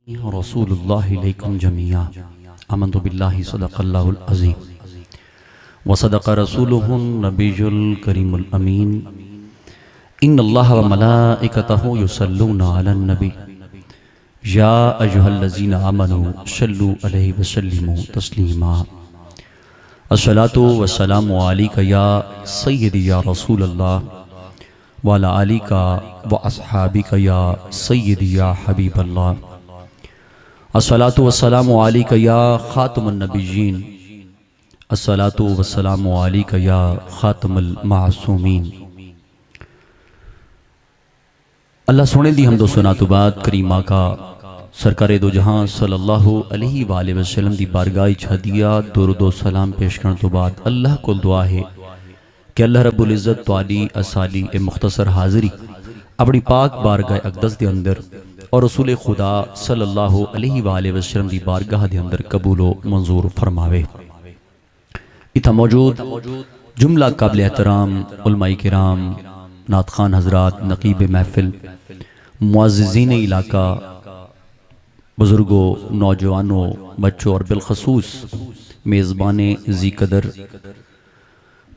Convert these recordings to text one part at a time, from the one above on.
रसूलुल्लाहि अलैकुम जमीआ आमन्तु बिल्लाहि सदक़ल्लाहुल अज़ीम व सदक़ रसूलुहुन नबियुल करीमुल अमीन इन्नल्लाह व मलाइकतहु युसल्लूना अलन नबी या अय्युहल्लज़ीना आमनू सल्लू अलैहि व सल्लिमू तस्लीमा अस्सलातु वस्सलामु अलैका या सय्यदी या रसूलल्लाह व अला आलिका व अस्हाबिका या सय्यदी या हबीबल्लाह अस्सलातु वस्सलामु अलैका या खातमुन नबिय्यीन अस्सलातु वस्सलामु अलैका या खातमुल मासूमीन। अल्लाह सोने दी हमदो सना तो बाद करीमा का सरकारे दो जहां सल्लल्लाहु अलैहि वसल्लम दी बारगाह च हदिया दुरूद सलाम पेश करने तो बाद अल्लाह को दुआ है कि अल्लाह रब्बुल इज़्ज़त ताली असाली ए मुख्तसर हाज़री अपनी पाक बारगाह अक़दस दे अंदर और रसूल खुदा सल्लल्लाहु अलैहि वसल्लम दी बारगाह दे अंदर कबूलो मंजूर फरमावे। इथा मौजूद जुमला काबिल एहतराम उलमाए किराम, नात खान हजरात, नकीब महफिल, मुअज़्ज़िज़ीन इलाका, बुजुर्गों, नौजवानों, बच्चों और बिलखसूस मेज़बान ज़ी कदर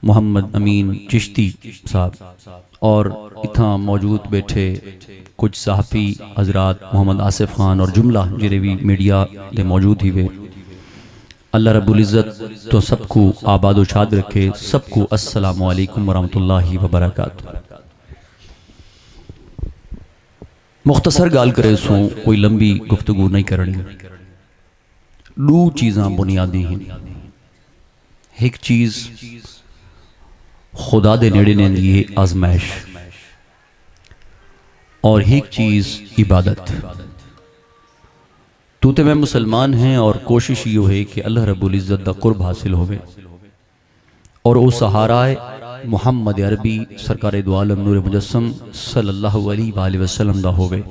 मोहम्मद अमीन चिश्ती साहब और इतना मौजूद बैठे कुछ सहाफ़ी हजरात मोहम्मद आसिफ खान और जुमला जिरे भी मीडिया दे मौजूद ही वे, अल्लाह रब्बुल इज़्ज़त तो सबको आबाद व शाद रखे। सबको अस्सलामु अलैकुम वरहमतुल्लाहि वबरकातुहू। मुख्तसर गाल करे सो कोई लंबी गुफ्तगू नहीं करनी। दो चीज़ां बुनियादी हैं। एक चीज़ खुदा दे नेड़े ने लिए आजमाइश और एक चीज़ इबादत। तू तो मैं मुसलमान हैं और कोशिश यो है कि अल्लाह रब्बुल इज़्ज़त दा कुर्ब हासिल होवे और वो सहाराए मुहम्मद अरबी सरकारे दो आलम नूर मुजस्सम सल्लल्लाहु अलैहि वसल्लम दा होवे।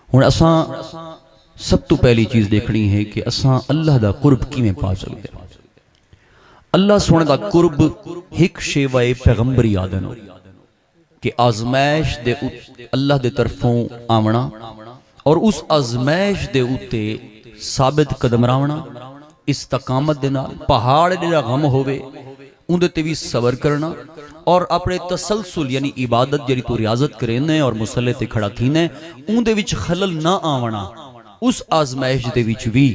हुण असां सब तो पहली चीज़ देखनी है कि असां अल्लाह दा कुर्ब किवें पा सकदे। अल्लाह सोने दा कुर्ब एक शेवाए पैगंबरी आदन हो कि आजमाइश दे अल्लाह दे तरफों आवना और उस आजमाइश दे उत्ते साबित कदम रहना, इस्तकामत दे नाल पहाड़ जेड़ा गम होवे उंदे ते भी सबर करना और अपने तसलसल यानी इबादत जेड़ी तू रियाजत करेने और मुसल्ले ते खड़ा थीने उंदे विच खलल ना आवना। उस आजमाइश दे विच भी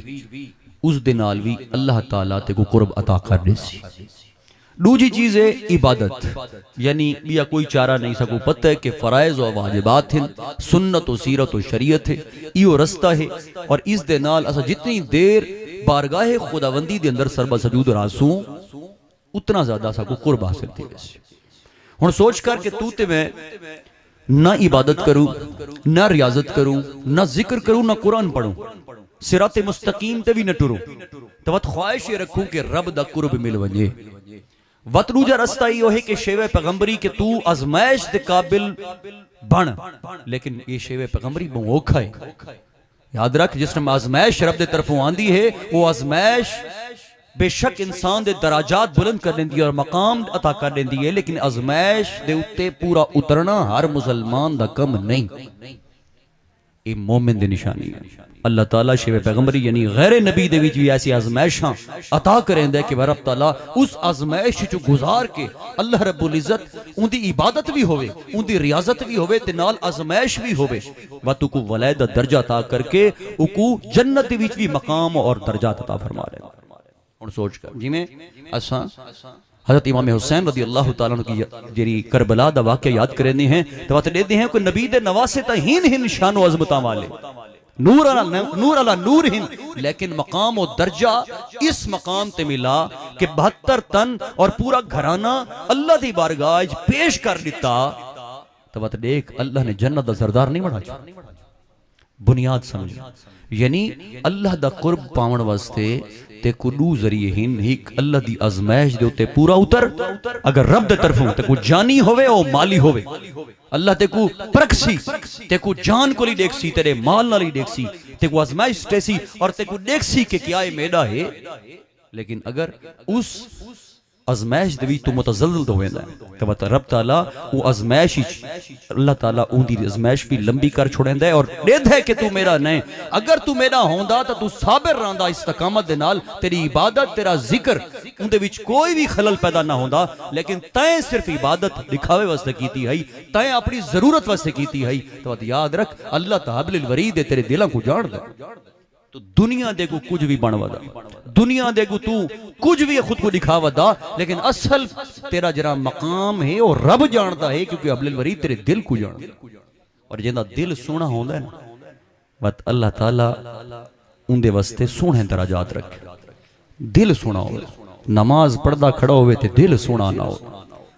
उस दे नाल भी अल्लाह ताला ते को कुर्ब अता कर देसी। दूजी चीज है इबादत, यानी या कोई चारा नहीं सको पता है कि फराइज और वाजिबात हैं, सुन्नत और सीरत और शरीयत है, यो रास्ता है और इस दे नाल असा जितनी देर बारगाह खुदावंदी दे अंदर सरबा सजूद रासू उतना ज्यादा सको कुर्ब हासिल थी। हुण सोच कर के तू ते मैं ना इबादत करूं, ना रियाजत करूं, ना जिक्र करूं, ना कुरान पढ़ूं, सिराते मुस्तकीम ते भी न टुरूं, तो वत ख्वाहिश ये रखूं कि रब दा कुर्ब मिल वजे। वत दूजा रास्ता यो है कि शेवे पैगंबरी के तू आजमाइश दे काबिल बन, लेकिन ये शेवे पैगंबरी बहुत औखा है। याद रख, जिस टाइम आजमाइश रब दे तरफों आंदी है वो आजमाइश बेशक इंसान दे दराजात बुलंद कर देंदी है और मकाम अता कर देंदी है, लेकिन आजमाइश दे उत्ते पूरा उतरना हर मुसलमान दा कम नहीं, ये मोमिन दी निशानी है। अल्लाह ताला शेवे पैगंबरी यानी गैर नबी दे विच भी ऐसी आजमाइशां अता करेंदा है कि रब ताला उस आजमाइश चो गुजार के अल्लाह रब्बुल इज़्ज़त उनदी इबादत भी होवे, उनदी रियाजत भी होवे ते नाल आजमाइश भी होवे, वतु को वलायत दा दर्जा अता करके उकू जन्नत दे विच भी मकाम और दर्जा अता फरमा रहे। हुण सोच कर जिवें असां हज़रत इमाम हुसैन रज़ी अल्लाह तआला अन्हु की जेरी करबला दा वाक़या याद करने हैं तो बात देते हैं कोई नबी दे नवासे ता हिन हिन शान व अज़मतां वाले नूर अला नूर हिन, लेकिन मकाम और दर्जा इस मकाम ते मिला कि 72 तन और पूरा घराना अल्लाह दी बारगाह पेश कर दिता। तो बात देख, अल्लाह ने जन्नत दा सरदार नहीं बनाया, बुनियाद समझ, यानी अल्लाह दा कुर्ब पावन वास्ते ते कुदू जरिए हिन। एक अल्लाह दी आजमाइश दे उते पूरा उतर, अगर रब दे तरफों ते को जानी होवे और माली होवे, अल्लाह ते को परखसी ते को जान को ली देखसी, तेरे माल नाल ही देखसी, ते को आजमाइश तेसी और ते को देखसी कि क्या ये मेरा है। लेकिन अगर उस अजमैश दे विच तू मुतज़ल्ज़िल तो वेंदा ते वत रब ताला वो अजमैश ही अल्लाह ताला उंदी अजमैश भी लंबी कर छोड़ेंदा है और देद है कि तू मेरा नहीं। अगर तू मेरा होंदा तो तू साबिर रहंदा इस्तकामत दे नाल, तेरी इबादत तेरा जिक्र उंदे विच कोई भी खलल पैदा ना होंदा। लेकिन तैं सिर्फ इबादत दिखावे वास्ते कीती है, तैं अपनी जरूरत वास्ते कीती है। तो याद रख अल्लाह ताबिल वरीद है, तेरे दिलों को जानदा। तो दुनिया दे को कुछ भी बनवादा, दुनिया दे को तू कुछ भी खुद को दिखावदा, लेकिन असल तेरा जरा मकाम है और रब जानता है, क्योंकि अब्दुल वरीद तेरे दिल को जानता। और जिंदा दिल सोना होंदा है ना, बत अल्लाह ताला उनदे वास्ते सोहने दराजात रखे। दिल सोना हो, नमाज पढ़दा खड़ा होवे ते दिल सोना ना हो,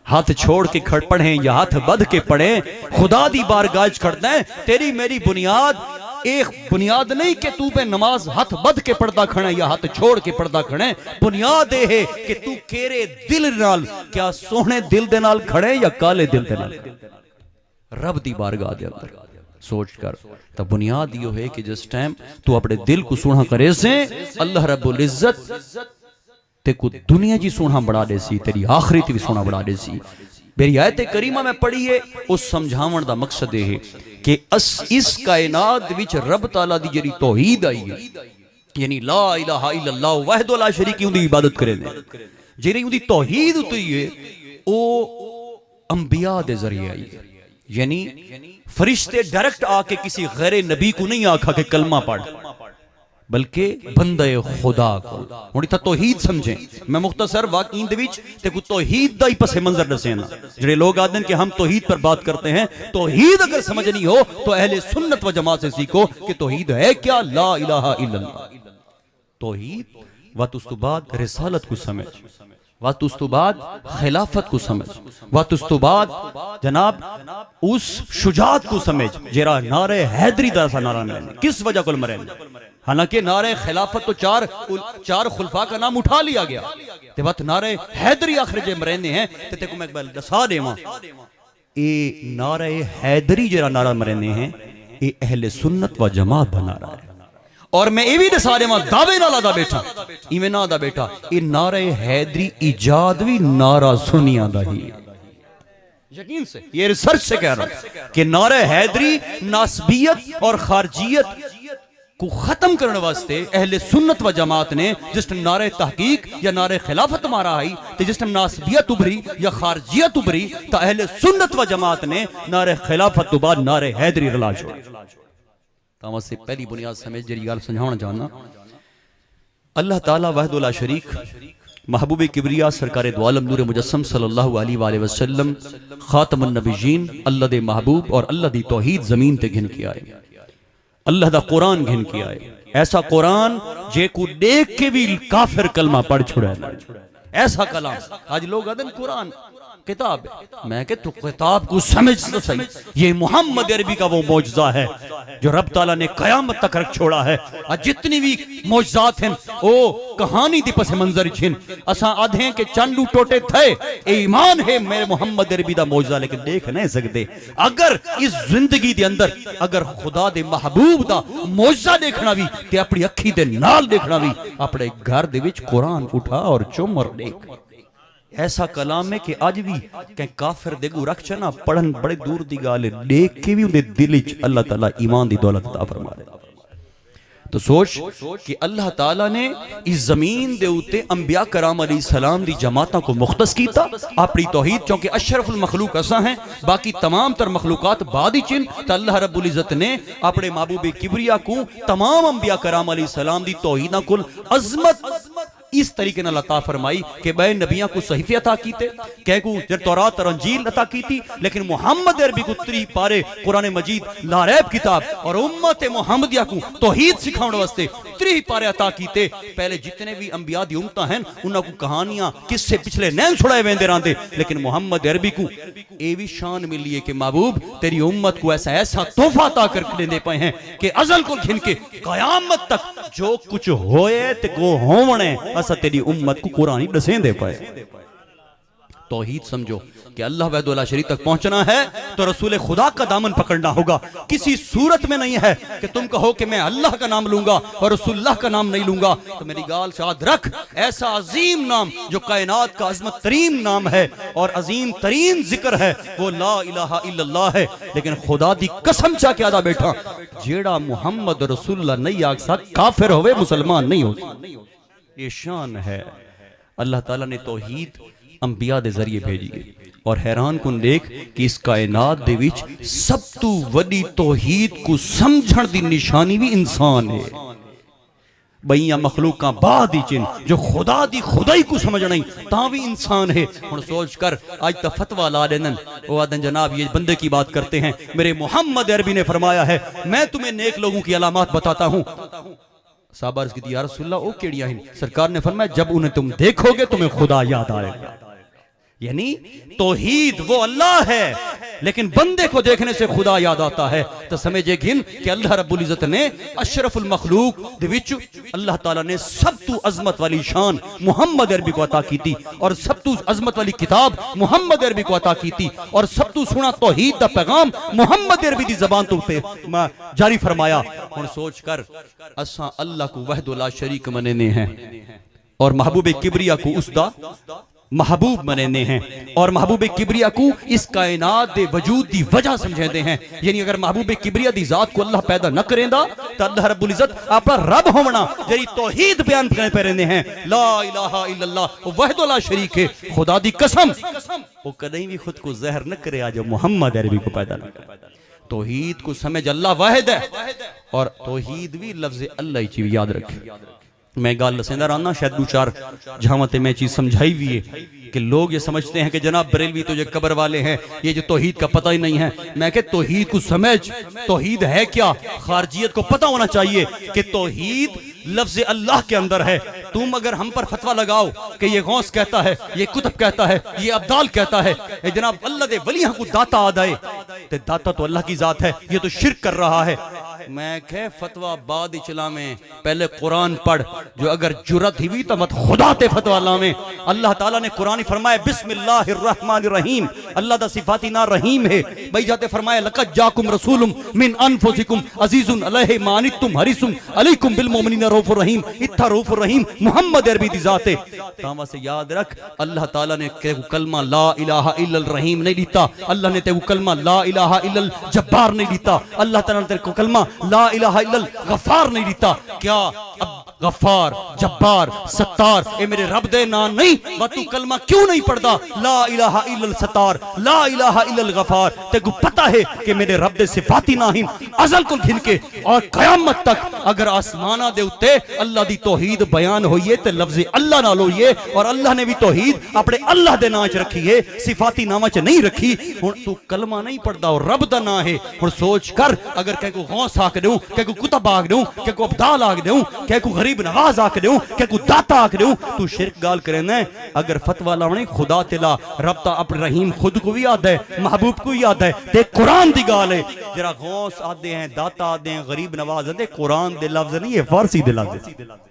हाथ छोड़ के खड़ पढ़े या हाथ बध के पढ़े, खुदा दी बारगाह खड़ना है। तेरी मेरी बुनियाद एक बुनियाद नहीं कि तू पे नमाज हाथ बद के पढ़दा खड़े या हाथ छोड़ के पढ़दा खड़े। बुनियाद यह है कि तू केरे दिल नाल, क्या सोहने दिल दे नाल खड़े या काले दिल दे नाल रब दी बारगाह दे अंदर सोच कर। तो बुनियाद यो है कि जिस टाइम तू अपने दिल को सोना करे से, अल्लाह रब्बुल इज्जत ते को दुनिया जी सोना बना दे सी, तेरी आखिरत भी सोना बना दे सी। मेरी आयत करीमा में पढ़ी है, उस समझावन दा मकसद यह है कि इस कायनात विच रब ताला दी जरी तौहीद आई है, यानी ला इलाहा इल्लल्लाह वहदहु ला शरीक उंदी इबादत करे ने, जेरी उंदी तौहीद उतई है ओ अंबिया दे जरिए आई है। यानी फरिश्ते डायरेक्ट आके किसी गैर नबी को नहीं आखा कि कलमा पढ़, बल्कि बंदे खुदा को हुण इत्थे तौहीद समझे। मैं मुख्तसर वाक़ईन दे विच ते को तौहीद दा ही पसे मंजर दसे ना। जेड़े लोग आदन कि हम तौहीद पर बात करते हैं, तौहीद अगर समझनी हो तो अहले सुन्नत व जमात से सीखो कि तौहीद है क्या, ला इलाहा इल्लल्लाह। तौहीद वत उस तो बाद रिसालत को समझ, वत उस तो बाद खिलाफत को समझ, वत उस तो बाद जनाब उस शुजात को समझ जेरा नारे हैदरी दा सा नारा मरे, किस वजह को मरे। हालांकि नारे खिलाफत तो चार खुलफा का नाम उठा लिया गया, ते वत नारे हैदरी आखिर जे मरेंदे हैं ते तेको मैं दसा देवां, ए नारे हैदरी जेरा नारा मरेंदे हैं ए अहले सुन्नत व जमात दा नारा है। और मैं ये भी दसा देवां दावे नाल दा बैठा, इवें ना दा बैठा, ए नारे हैदरी इजाद भी नारा सुनिया दा ही, यकीन से ये रिसर्च से कह रहा हूं कि नारे हैदरी नासबियत और खारजियत को खत्म करने वास्ते अहले सुन्नत व जमात ने जिस टाइम नारे तहकीक या नारे खिलाफत मारा आई, तो जिस टाइम नासबियत उभरी या खारजियत उभरी, तो अहले सुन्नत व जमात ने नारे खिलाफत तो बाद नारे हैदरी रला छोड़ा। तो से पहली बुनियाद समझ जरी गल समझाना चाहना, अल्लाह ताला वहदहु ला शरीक महबूब किबरिया सरकार दो आलम नूर मुजस्सम सल्लल्लाहु अलैहि वसल्लम खातमुन नबिय्यीन, अल्लाह दे महबूब और अल्लाह दी तौहीद जमीन ते घिन के आए, अल्लाह दा कुरान घिन के आए। ऐसा कुरान जे को देख के भी काफिर कलमा पढ़ छुड़ा है, ऐसा कलाम। आज लोग आदन कुरान किताब है, मैं के तू किताब को समझ तो सही, ये मोहम्मद अरबी का वो मौजज़ा है जो रब ताला ने कयामत तक रख छोड़ा है। आज जितनी भी मौजज़ात हैं ओ कहानी दी पस मंजर छिन, असा आधे के चंदू टोटे थे, ईमान है मेरे मोहम्मद अरबी दा मौजज़ा, लेकिन देख नहीं सकते। अगर इस जिंदगी दे अंदर अगर खुदा दे महबूब दा मौजज़ा देखना भी ते अपनी अखी दे नाल देखना भी, अपने घर दे विच कुरान उठा और चुम और देख। ऐसा कलाम है कि अज भी कहीं काफिर देगू रख चना पढ़न बड़े दूर दी गाल, देख के भी उनके दिल च अल्लाह ताला ईमान दी दौलत अता फरमा दे। तो सोच कि अल्लाह ताला ने इस जमीन दे उते अंबिया कराम अलैहिस्सलाम दी जमातां को मुख्तस कीता अपनी तौहीद, क्योंकि अशरफुल मखलूक असा है, बाकी तमाम तर मखलूकात बाद ही चिन। तो अल्लाह रब्बुल इज्जत ने अपने महबूब किबरिया को तमाम अंबिया कराम अलैहिस्सलाम दी तौहीदां कुल अजमत इस तरीके न अता फरमाई कि बे नबियां को सहीफे अता कीते, कह को जब तौरात और अंजील अता कीती, लेकिन मोहम्मद अरबी को 3 पारे कुरान मजीद लारैब किताब और उम्मत मोहम्मदिया को तौहीद सिखाने वास्ते 3 पारे अता कीते। पहले जितने भी अंबिया दी उम्मतां हैं उन्हां को कहानियां किस्से पिछले नैन छुड़ाए वेंदे रहंदे, लेकिन मोहम्मद अरबी को ये भी शान मिली है कि महबूब तेरी उम्मत को ऐसा ऐसा तोहफा अता कर देंदे पे हैं कि अजल को घिन के कयामत तक जो कुछ होए ते को होवणे असा तेरी उम्मत को कुरान ही दसेंदे पे। तौहीद समझो कि अल्लाह वहदुल्ला शरीक तक पहुंचना है तो रसूल खुदा का दामन पकड़ना होगा। किसी सूरत में नहीं है कि तुम कहो कि मैं अल्लाह का नाम लूंगा और रसूलुल्लाह का नाम नहीं लूंगा। तो मेरी गाल याद रख, ऐसा अजीम नाम जो कायनात का अजमत तरीन नाम है और अजीम तरीन जिक्र है वो ला इलाहा इल्लल्लाह है। लेकिन खुदा दी कसम चा के आदा बैठा, जेड़ा मुहम्मद रसूलुल्लाह नहीं आख सक काफिर होवे, मुसलमान नहीं हो। ये शान है। अल्लाह ताला ने तौहीद अंबिया दे जरिए भेजी है और हैरान कुन देख कि इस कायनात दे विच सब तो वडी तौहीद को समझण दी निशानी भी इंसान है। बईया मखलूका बाद ही चिन जो खुदा दी खुदाई को समझ नहीं ता भी इंसान है। हुण सोच कर आज तो फतवा ला देन वो आदन जनाब ये बंदे की बात करते हैं। मेरे मोहम्मद अरबी ने फरमाया है मैं तुम्हें नेक लोगों की अलामत बताता हूँ। साहबा अर्ज़ की थी या रसूलल्लाह ओ केड़ियां हैं? सरकार ने फरमाया जब उन्हें तुम देखोगे तुम्हें खुदा याद आएगा। यानी तौहीद वो अल्लाह है लेकिन बंदे को देखने से खुदा याद आता है। तो समझे गिन कि अल्लाह रब्बुल इज्जत ने अशरफुल मखलूक दे विच अल्लाह ताला ने सब तू अजमत वाली शान मुहम्मद अरबी को अता की थी और सब तू अजमत वाली किताब मुहम्मद अरबी को अता की थी और सब तू सुना तौहीद दा पैगाम मुहम्मद अरबी दी ज़बान तो पे जारी फरमाया। हुण सोच कर असा अल्लाह को वहदुल्ला शरीक मनने हैं और महबूब किबरिया को उसदा महबूब मनेने हैं और महबूब किबरिया को इस कायनात दे वजूद दी वजह समझेंदे हैं। यानी अगर महबूब किबरिया दी जात को अल्लाह पैदा न करेंदा तो अल्लाह रब्बुल इज्जत अपना रब होना जरी तौहीद बयान करने पे रहंदे हैं ला इलाहा इल्लल्लाह वहदुल्ला शरीक है। खुदा दी कसम वो कहीं भी खुद को जहर न करे आज मोहम्मद अरबी को पैदा न करे। तौहीद को समझ अल्लाह वाहिद है और तौहीद भी लफ्ज़ अल्लाह ही चीज याद रखे। मैं गाल दसेंदा रहना शायद दो चार जहां मैं चीज समझाई भी है कि लोग ये समझते हैं कि जनाब बरेलवी तो ये कब्र वाले हैं, ये जो तौहीद का पता ही नहीं है। मैं कह तौहीद को समझ, तौहीद है क्या। खारजियत को पता होना चाहिए कि तौहीद लफ्ज़ अल्लाह के अंदर है। तुम अगर हम पर फतवा लगाओ कि ये गौस कहता है, ये कुतुब कहता है, ये अब्दाल कहता है, ये जनाब अल्लाह दे वलियां को दाता आदाए, तो दाता तो अल्लाह की जात है, ये तो शिर्क कर रहा है। मैं कह फतवा बाद इचला में पहले कुरान पढ़, जो अगर जुरत हुई तो मत खुदा ते फतवा लावे। अल्लाह ताला ने कुरान फरमाया बिस्मिल्लाहिर रहमानिर रहीम, अल्लाह दा सिफाती ना रहीम है। भाई जाते फरमाया लक़द जाकुम रसूलुम मिन अनफुसिकुम अजीजुन अलैहि मा अनित्तुम हरीसुम अलैकुम बिल मोमिनीना रऊफुर रहीम। इत्था रऊफुर रहीम मुहम्मद अरबी दी जात है। तावा से याद रख अल्लाह ताला ने के कलमा ला इलाहा इल्लल रहीम नहीं दीता, अल्लाह ने ते कलमा ला इलाहा इल्लल जब्बार नहीं दीता, अल्लाह ताला ने तेरे कलमा ला इलाहा इल्लल गफ्फार नहीं दीता। क्या अब गफ्फार जब्बार सत्तार ए मेरे रब दे नाम नहीं, व तू कलमा क्यों नहीं पढ़दा ला इलाहा इल्लल सत्तार ला इलाहा इल्लल गफ्फार। तेको पता है कि मेरे रब दे सिफाती नाहिन अजल को घिन के और कयामत तक अगर आसमाना दे उत्ते अल्लाह दी तौहीद बयान होइए ते लफ्ज़ अल्लाह नाल होइए और अल्लाह ने भी तौहीद अपने अल्लाह दे नाम च रखी है, सिफाती नामा च नहीं रखी। हुण तू कलमा नहीं पढ़दा और रब दा नाम है। हुण सोच कर अगर कहको गौस आख दूं, कहको कुतुब आख दूं, कहको अब्दाल आख दूं, कहको गरीब नवाज आख दूं, कहको दाता आख दूं, तू शिरक गाल करेना है। अगर फतवा लावणी खुदा तिला रब ता अपने रहीम खुद को भी याद है, महबूब को याद है, ते कुरान दी गाल है। जरा गौस आदे हैं, दाता आदे हैं, गरीब नवाज आदे, कुरान दे लफ्ज नहीं है, फारसी दे लफ्ज है।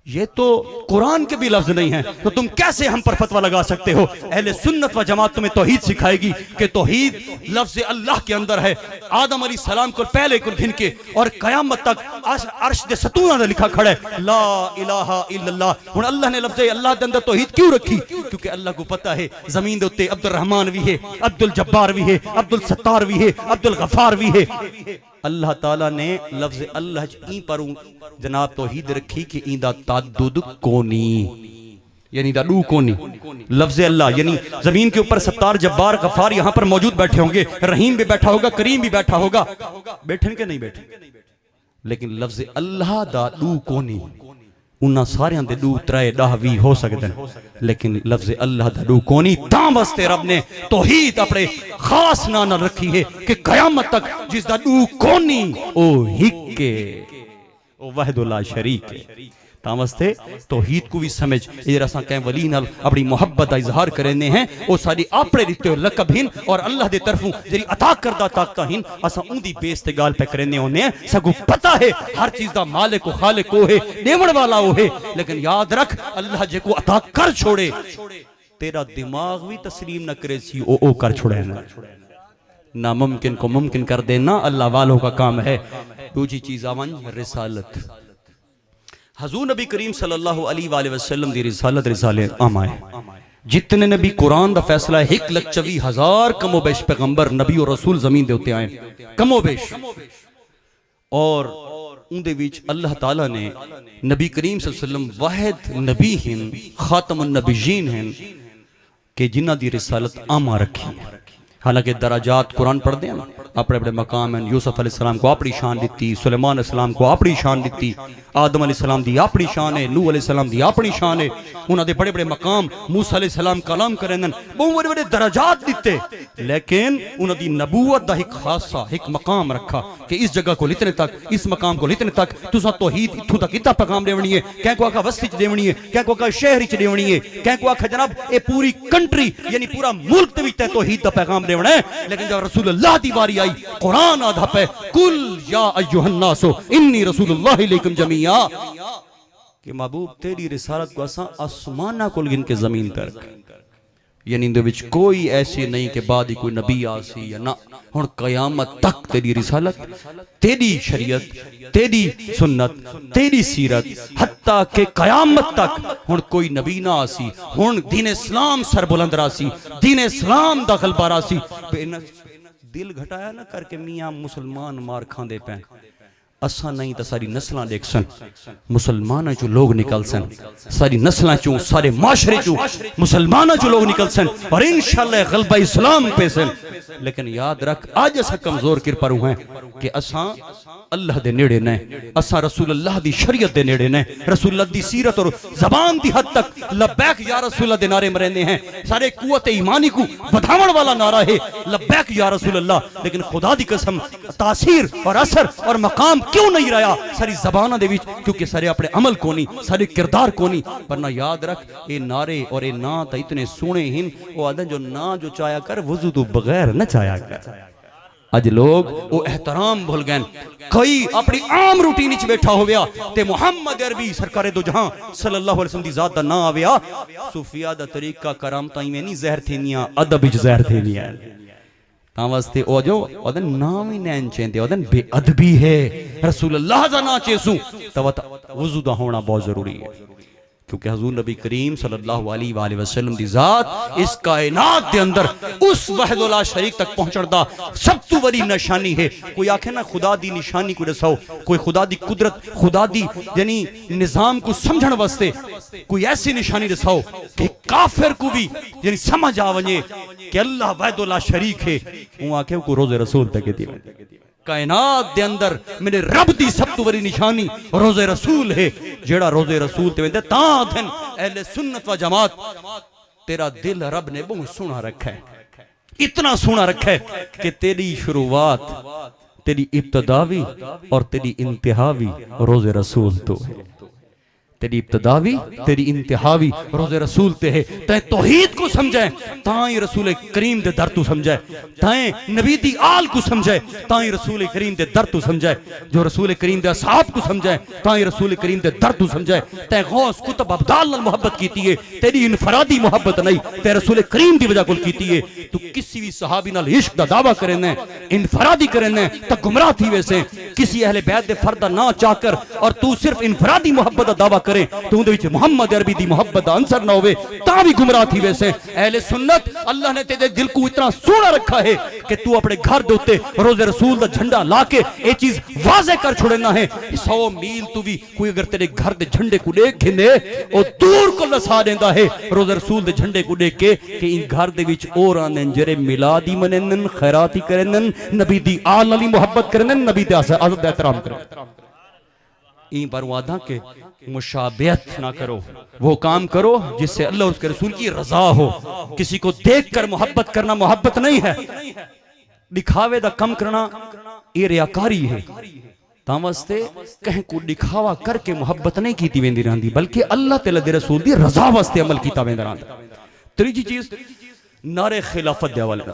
ये तो कुरान के भी लफ्ज नहीं है, तो तुम कैसे हम पर फतवा लगा सकते हो। अहले सुन्नत व जमात तुम्हें तौहीद सिखाएगी कि तौहीद लफ्ज अल्लाह के अंदर है। आदम अलैहि सलाम को पहले को घिन के और कयामत तक अर्श दे सतूना दे लिखा खड़ा है ला इलाहा इल्लल्लाह। हुण अल्लाह ने लफ्ज अल्लाह दे अंदर तौहीद क्यों रखी? क्योंकि अल्लाह को पता है जमीन दे उत्ते अब्दुल रहमान भी है, अब्दुल जब्बार भी है, अब्दुल सत्तार भी है, अब्दुल गफ्फार भी है। अल्लाह ताला ने लफ्ज अल्लाह ई पर जनाब तौहीद रखी कि इंदा ताद्दुद कोनी, यानी दादू कोनी लफ्ज अल्लाह, यानी जमीन के ऊपर सत्तार जब्बार गफ्फार यहाँ पर मौजूद बैठे होंगे, रहीम भी बैठा होगा, करीम भी बैठा होगा, बैठन के नहीं बैठे, लेकिन लफ्ज अल्लाह दादू कोनी उन्ना सारियां दे दू त्रै दाह भी हो सकते हैं, लेकिन लफ्ज अल्लाह दा दू कोनी। तां वास्ते रब ने तौहीद अपने खास नाम रखी है कि कयामत तक जिसदा दू कोनी ओ हिक्के ओ वहदुल्ला शरीक है। तां वास्ते तौहीद को भी समझ इधर असा कह वली नाल अपनी मोहब्बत का इजहार करने हैं, वो साडी आपने दिते हुए लकब हिन और अल्लाह दे तरफों जेरी अता करदा ताकत हिन असा उंदी बेस ते गाल पे करने होने हैं। सगो पता है हर चीज दा मालिक व खालिक को है, देवण वाला वो है, लेकिन याद रख अल्लाह जेको अता कर छोड़े तेरा दिमाग भी तस्लीम न करे सी ओ कर छुड़े नामुमकिन को मुमकिन कर देना अल्लाह वालों का काम है। दूसरी चीज आवन रिसालत। हजूर नबी करीम सल्लल्लाहु अलैहि वसल्लम दी रिसालत रिसाले आम आए। जितने नबी कुरान दा फैसला 1,24,000 कमोबेश पैगंबर नबी और रसूल जमीन दे उत्ते आए कमोबेश। और उनदे विच अल्लाह ताला ने नबी करीम सल्लल्लाहु अलैहि वसल्लम वाहिद नबी हैं खातमुन नबीयीन हैं कि जिन्हां दी रिसालत आमा रखी। हालांकि दराजात कुरान पढ़ते हैं अपने अपने मकाम हैं। यूसुफ अलैहिस्सलाम को अपनी शान दी, सुलेमान अलैहिस्सलाम को अपनी शान दी, आदम अलैहिस्सलाम दी अपनी शान है, नूह अलैहिस्सलाम दी अपनी शान है। उन्होंने बड़े बड़े मकाम मूसा अलैहिस्सलाम कलाम करें बहुत बड़े बड़े दराजात दिते, लेकिन उन्होंने नबूवत दा एक खासा एक मकाम रखा कि इस जगह को लितने तक, इस मकाम को लितने तक तुसा तौहीद इत्थों तक इतना पैगाम देवनी है। क्या को आखा बस्ती च देवनी है, क्या को आखा शहर च देवनी है, क्या को आखा जनाब ये पूरी कंट्री यानी पूरा मुल्क दे विच तौहीद दा पैगाम देवना है। लेकिन जब रसूलुल्लाह दी बारी आई कुरान आधा पे कुल या अय्युहन्नासो इन्नी रसूलुल्लाह इलैकुम जमीआ कि महबूब तेरी रिसालत को असा आसमाना कोल गिन के जमीन तक यानी इंदे विच कोई ऐसी नहीं कि बाद ही कोई नबी आसी या ना हुण कयामत तक तेरी रिसालत, तेरी शरीयत, तेरी सुन्नत, तेरी सीरत हत्ता के कयामत तक हुण कोई नबी ना आसी। हुण दीन इस्लाम सरबुलंद रासी, दीन इस्लाम दा गलबा रासी। दिल घटाया ना करके मियाँ मुसलमान मार खांदे पे असा नहीं तो सारी नस्लां देख सन मुसलमाना चो लोग निकल सन, सारी नस्लां चो सारे माशरे चो मुसलमाना चो लोग निकल सन और इंशाअल्लाह गलबा इस्लाम पे सन। लेकिन याद रख आज असा कमजोर किर पर हैं कि असा अल्लाह दे नेड़े ने, असा रसूलुल्लाह दी शरीयत दे नेड़े ने, रसूलुल्लाह दी सीरत और जबान दी हद तक लब्बैक या रसूलुल्लाह दे नारे मरेंदे हैं। सारे कुव्वत ईमानी को बढ़ावण वाला नारा है लब्बैक या रसूलुल्लाह। लेकिन खुदा दी कसम तासीर और असर और मकाम क्यों नहीं रहा सारी जबाना दे विच, क्योंकि सारे अपने अमल को नहीं, सारे किरदार को नहीं। वरना याद रख ये नारे और ये ना तो इतने सोने हिन वो आदन जो ना जो चाया कर वजू तो बगैर न चाया कर। अज लोग वो एहतराम भूल गए। कोई अपनी आम रूटीन च बैठा हो गया ते मुहम्मद अरबी सरकारे दो जहां सल्लल्लाहु अलैहि वसल्लम दी जात दा ना आविया सूफिया दा तरीका करामता में नहीं जहर थेनिया अदब विच जहर थेनिया ता वास्ते ओ जो ओदन नाम ही नैन चेंदे ओदन बेअदबी है। रसूलुल्लाह दा ना चेसू तवत वजू दा होना बहुत जरूरी है, क्योंकि हजूर नबी करीम सल्लल्लाहु अलैहि वसल्लम दी जात इस कायनात दे अंदर उस वहदुल्ला शरीक तक पहुंचण दा सब तो बड़ी निशानी है। कोई आखे ना खुदा दी निशानी को दसाओ, कोई खुदा दी कुदरत खुदा दी यानी निजाम को समझण वास्ते कोई ऐसी निशानी दसाओ कि काफिर को भी यानी समझ आ वने कि अल्लाह वहदुल्ला शरीक है। वो आखे को रोज़े रसूल तक दी कायनात दे अंदर मेरे रब दी सब तो बड़ी निशानी रोज़े रसूल है। जेड़ा रोज़े रसूल ते वेंदे तां दिन अहले सुन्नत व जमात तेरा दिल रब ने बहुत सोना रखा है, इतना सोना रखा है कि तेरी शुरुआत, तेरी इब्तदावी और तेरी इंतहावी रोज़े रसूल तो है। तेरी इब्तदावी तेरी इंतहावी रोज़े रसूल ते है। तय तौहीद को समझे ताई रसूल करीम दे दर तू समझे, तय नबी दी आल को समझे ताई रसूल करीम दे दर तू समझे, जो रसूल करीम दे असहाब को समझे ताई रसूल करीम दे दर तू समझे। तय गौस कुतुब अब्दाल नाल मोहब्बत कीती है, तेरी इनफरादी मोहब्बत नहीं ते रसूल करीम दी वजह कोल कीती है। तू किसी भी सहाबी नाल इश्क दा दावा करे ने इनफरादी करे ने ता गुमराह थी वैसे किसी अहले बैत दे फर्द ना चाकर और तू सिर्फ इनफरादी मोहब्बत दा दावा करे तो उनदे विच मुहम्मद अरबी दी मोहब्बत दा अंसर ना होवे ता भी गुमराह थी वैसे। अहले सुन्नत अल्लाह ने तेरे दिल को इतना सोना रखा है कि तू अपने घर दे उत्ते रोज़े रसूल दा झंडा ला के ये चीज वाज़े कर छोड़ना है। 100 मील तू भी कोई अगर तेरे घर दे झंडे को देख खिंदे ओ दूर को लसा देंदा है रोज़े रसूल दे झंडे को देख के कि इन घर दे विच और आंदे जरे मिलादी मनन खैराती करन नबी दी आल नाल मोहब्बत करन नबी दे आज़ाद एहतराम करन। इन पर वादा के मुशाबियत ना करो, वो काम करो जिससे अल्लाह और उसके रसूल की रजा हो। किसी को देखकर मोहब्बत करना मोहब्बत नहीं है, दिखावे दा कम करना ये रियाकारी है। तामस्ते कहीं को दिखावा करके मोहब्बत नहीं कीती वेंदी रहंदी बल्कि अल्लाह तेरे दे रसूल दी रजा वास्ते अमल कीता वेंदा रहंदा। तीसरी चीज नारे खिलाफत दे हवाले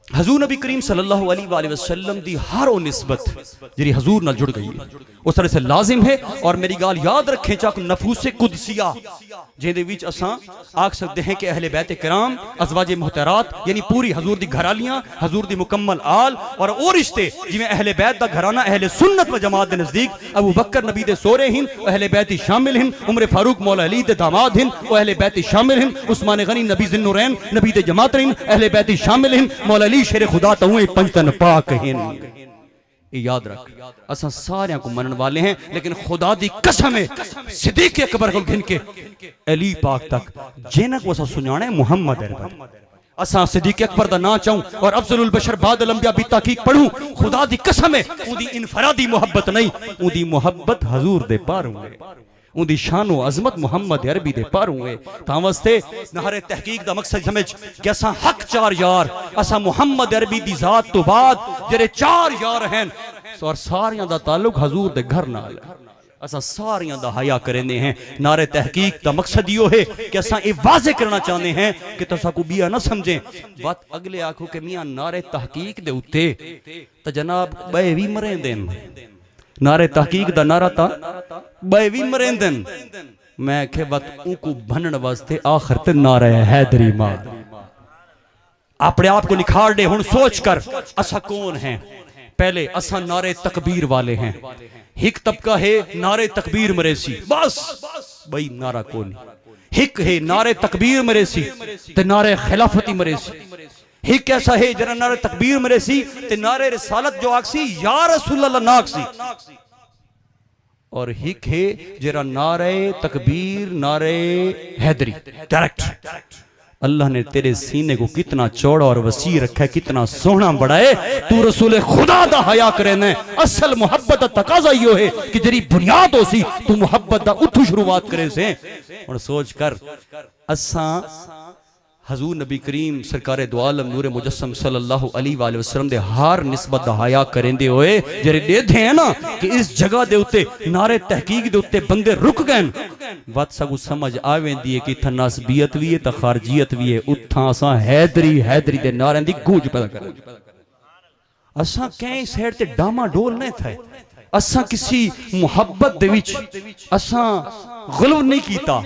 हजूर नबी करीम सल्लल्लाहु अलैहि वसल्लम दी हर वो निस्बत जी हजूर नाल जुड़ गई है उस तरह से लाजिम है। और मेरी गाल याद रखें चाक नफूसे कुदसिया जिहदे विच असां आख सकते हैं कि अहले बैत किराम अज़वाज मुहतरात यानी पूरी हजूर दी घरालियां, हजूर दी मुकम्मल आल और वो रिश्ते जिवें अहले बैत दा घराना अहले सुन्नत व जमात दे नजदीक अबू बकर नबी दे सोरे हिन, अहले बैत ही शामिल हिन, उमर फारूक मौला अली दे दामाद हिन, वो अहले बैत ही शामिल हिन, उस्मान गनी नबी ज़िन्नुरैन नबी दे जमात हिन, अहले बैत ही शामिल हिन, मौला अली शेर खुदा तहुए पंजतन पाक हिन। याद रख असा सारे को मनन वाले हैं, लेकिन खुदा दी कसम है सिद्दीक़ अकबर को घिन के अली पाक तक जिन्हां को असा सुनाना है मुहम्मद अरबी। असा सिद्दीक़ अकबर दा ना चाहूं और अफजलुल बशर बादल अंबिया भी तहकीक पढ़ूं, खुदा दी कसम है उदी इनफरादी मोहब्बत नहीं, उदी मोहब्बत हजूर दे पार हुए, उदी शानो अजमत मुहम्मद अरबी दे पार हुए। तां वास्ते नहरे तहकीक दा मकसद समझ कि असा हक चार यार, असा मुहम्मद अरबी दी जात तो बाद जेरे चार यार हैं और सारियां दा ताल्लुक हजूर दे घर नाल, असा सारियां दा हया करेंदे हैं। नारे तहकीक दा मकसद यो है कि असा ये वाजे करना चाहते हैं कि तुसा को बिया ना समझें बात अगले आखो कि मियां नारे तहकीक दे उत्ते तो जनाब बे भी मरेंदे, नारे तहकीक दा नारा ता बे भी मरेंदन। मैं के वत उनको बनन वास्ते आखिर ते नारा हैदरी मार अपने आप को निखार दे। हुन सोच कर असा कौन है? पहले असा नारे तकबीर वाले हैं, हिक तबका है नारे तकबीर मरेसी, बस भाई नारा कौन हिक है नारे तकबीर मरेसी ते नारे खिलाफती मरेसी। हिक ऐसा है जरा नारे तकबीर मरेसी ते नारे रिसालत जो आखसी या रसूल अल्लाह नाखसी, और हिक है जरा नारे तकबीर नारे हैदरी डायरेक्ट। अल्लाह ने तेरे सीने को कितना चौड़ा और वसी रखा है, कितना सोहना बढ़ाए। तू रसूल खुदा दा हया करे ने असल मोहब्बत दा तकाजा यो है कि जेरी बुनियाद हो सी तू मोहब्बत दा उठू शुरुआत करे से। और सोच कर असा हजूर नबी करीम सरकार दो आलम नूर मुजस्सम सल्लल्लाहु अलैहि वसल्लम दे हर निस्बत दा हया करेंदे होए जेरे देखे हैं ना कि इस जगह दे उत्ते नारे तहकीक दे उत्ते बंदे रुक गए। बात सगू समझ आवेंदी है कि इत्थां नस्बियत भी है ते खारजियत भी है। उत्थां असां हैदरी हैदरी दे नारे दी गूंज पैदा कर असां कई साइड ते डामा डोल नहीं थे। असां किसी मुहब्बत दे विच असां गुलव नहीं कीता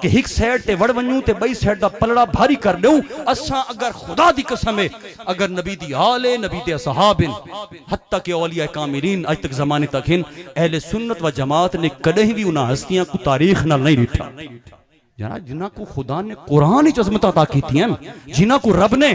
कि एक साइड ते वड़ वणूं ते बई साइड दा पलड़ा भारी कर दूं। असां अगर खुदा दी कसम है अगर नबी दी आल है नबी दे असहाब हत्ता के औलिया कामिलीन आज तक जमाने तक हिन अहले सुन्नत व जमात ने कदे भी उन्हां हस्तियां को तारीख नाल नहीं डिठा जना जिन्हां को खुदा ने कुरान विच अज़मत अता कीतियां, जिन्हां को रब ने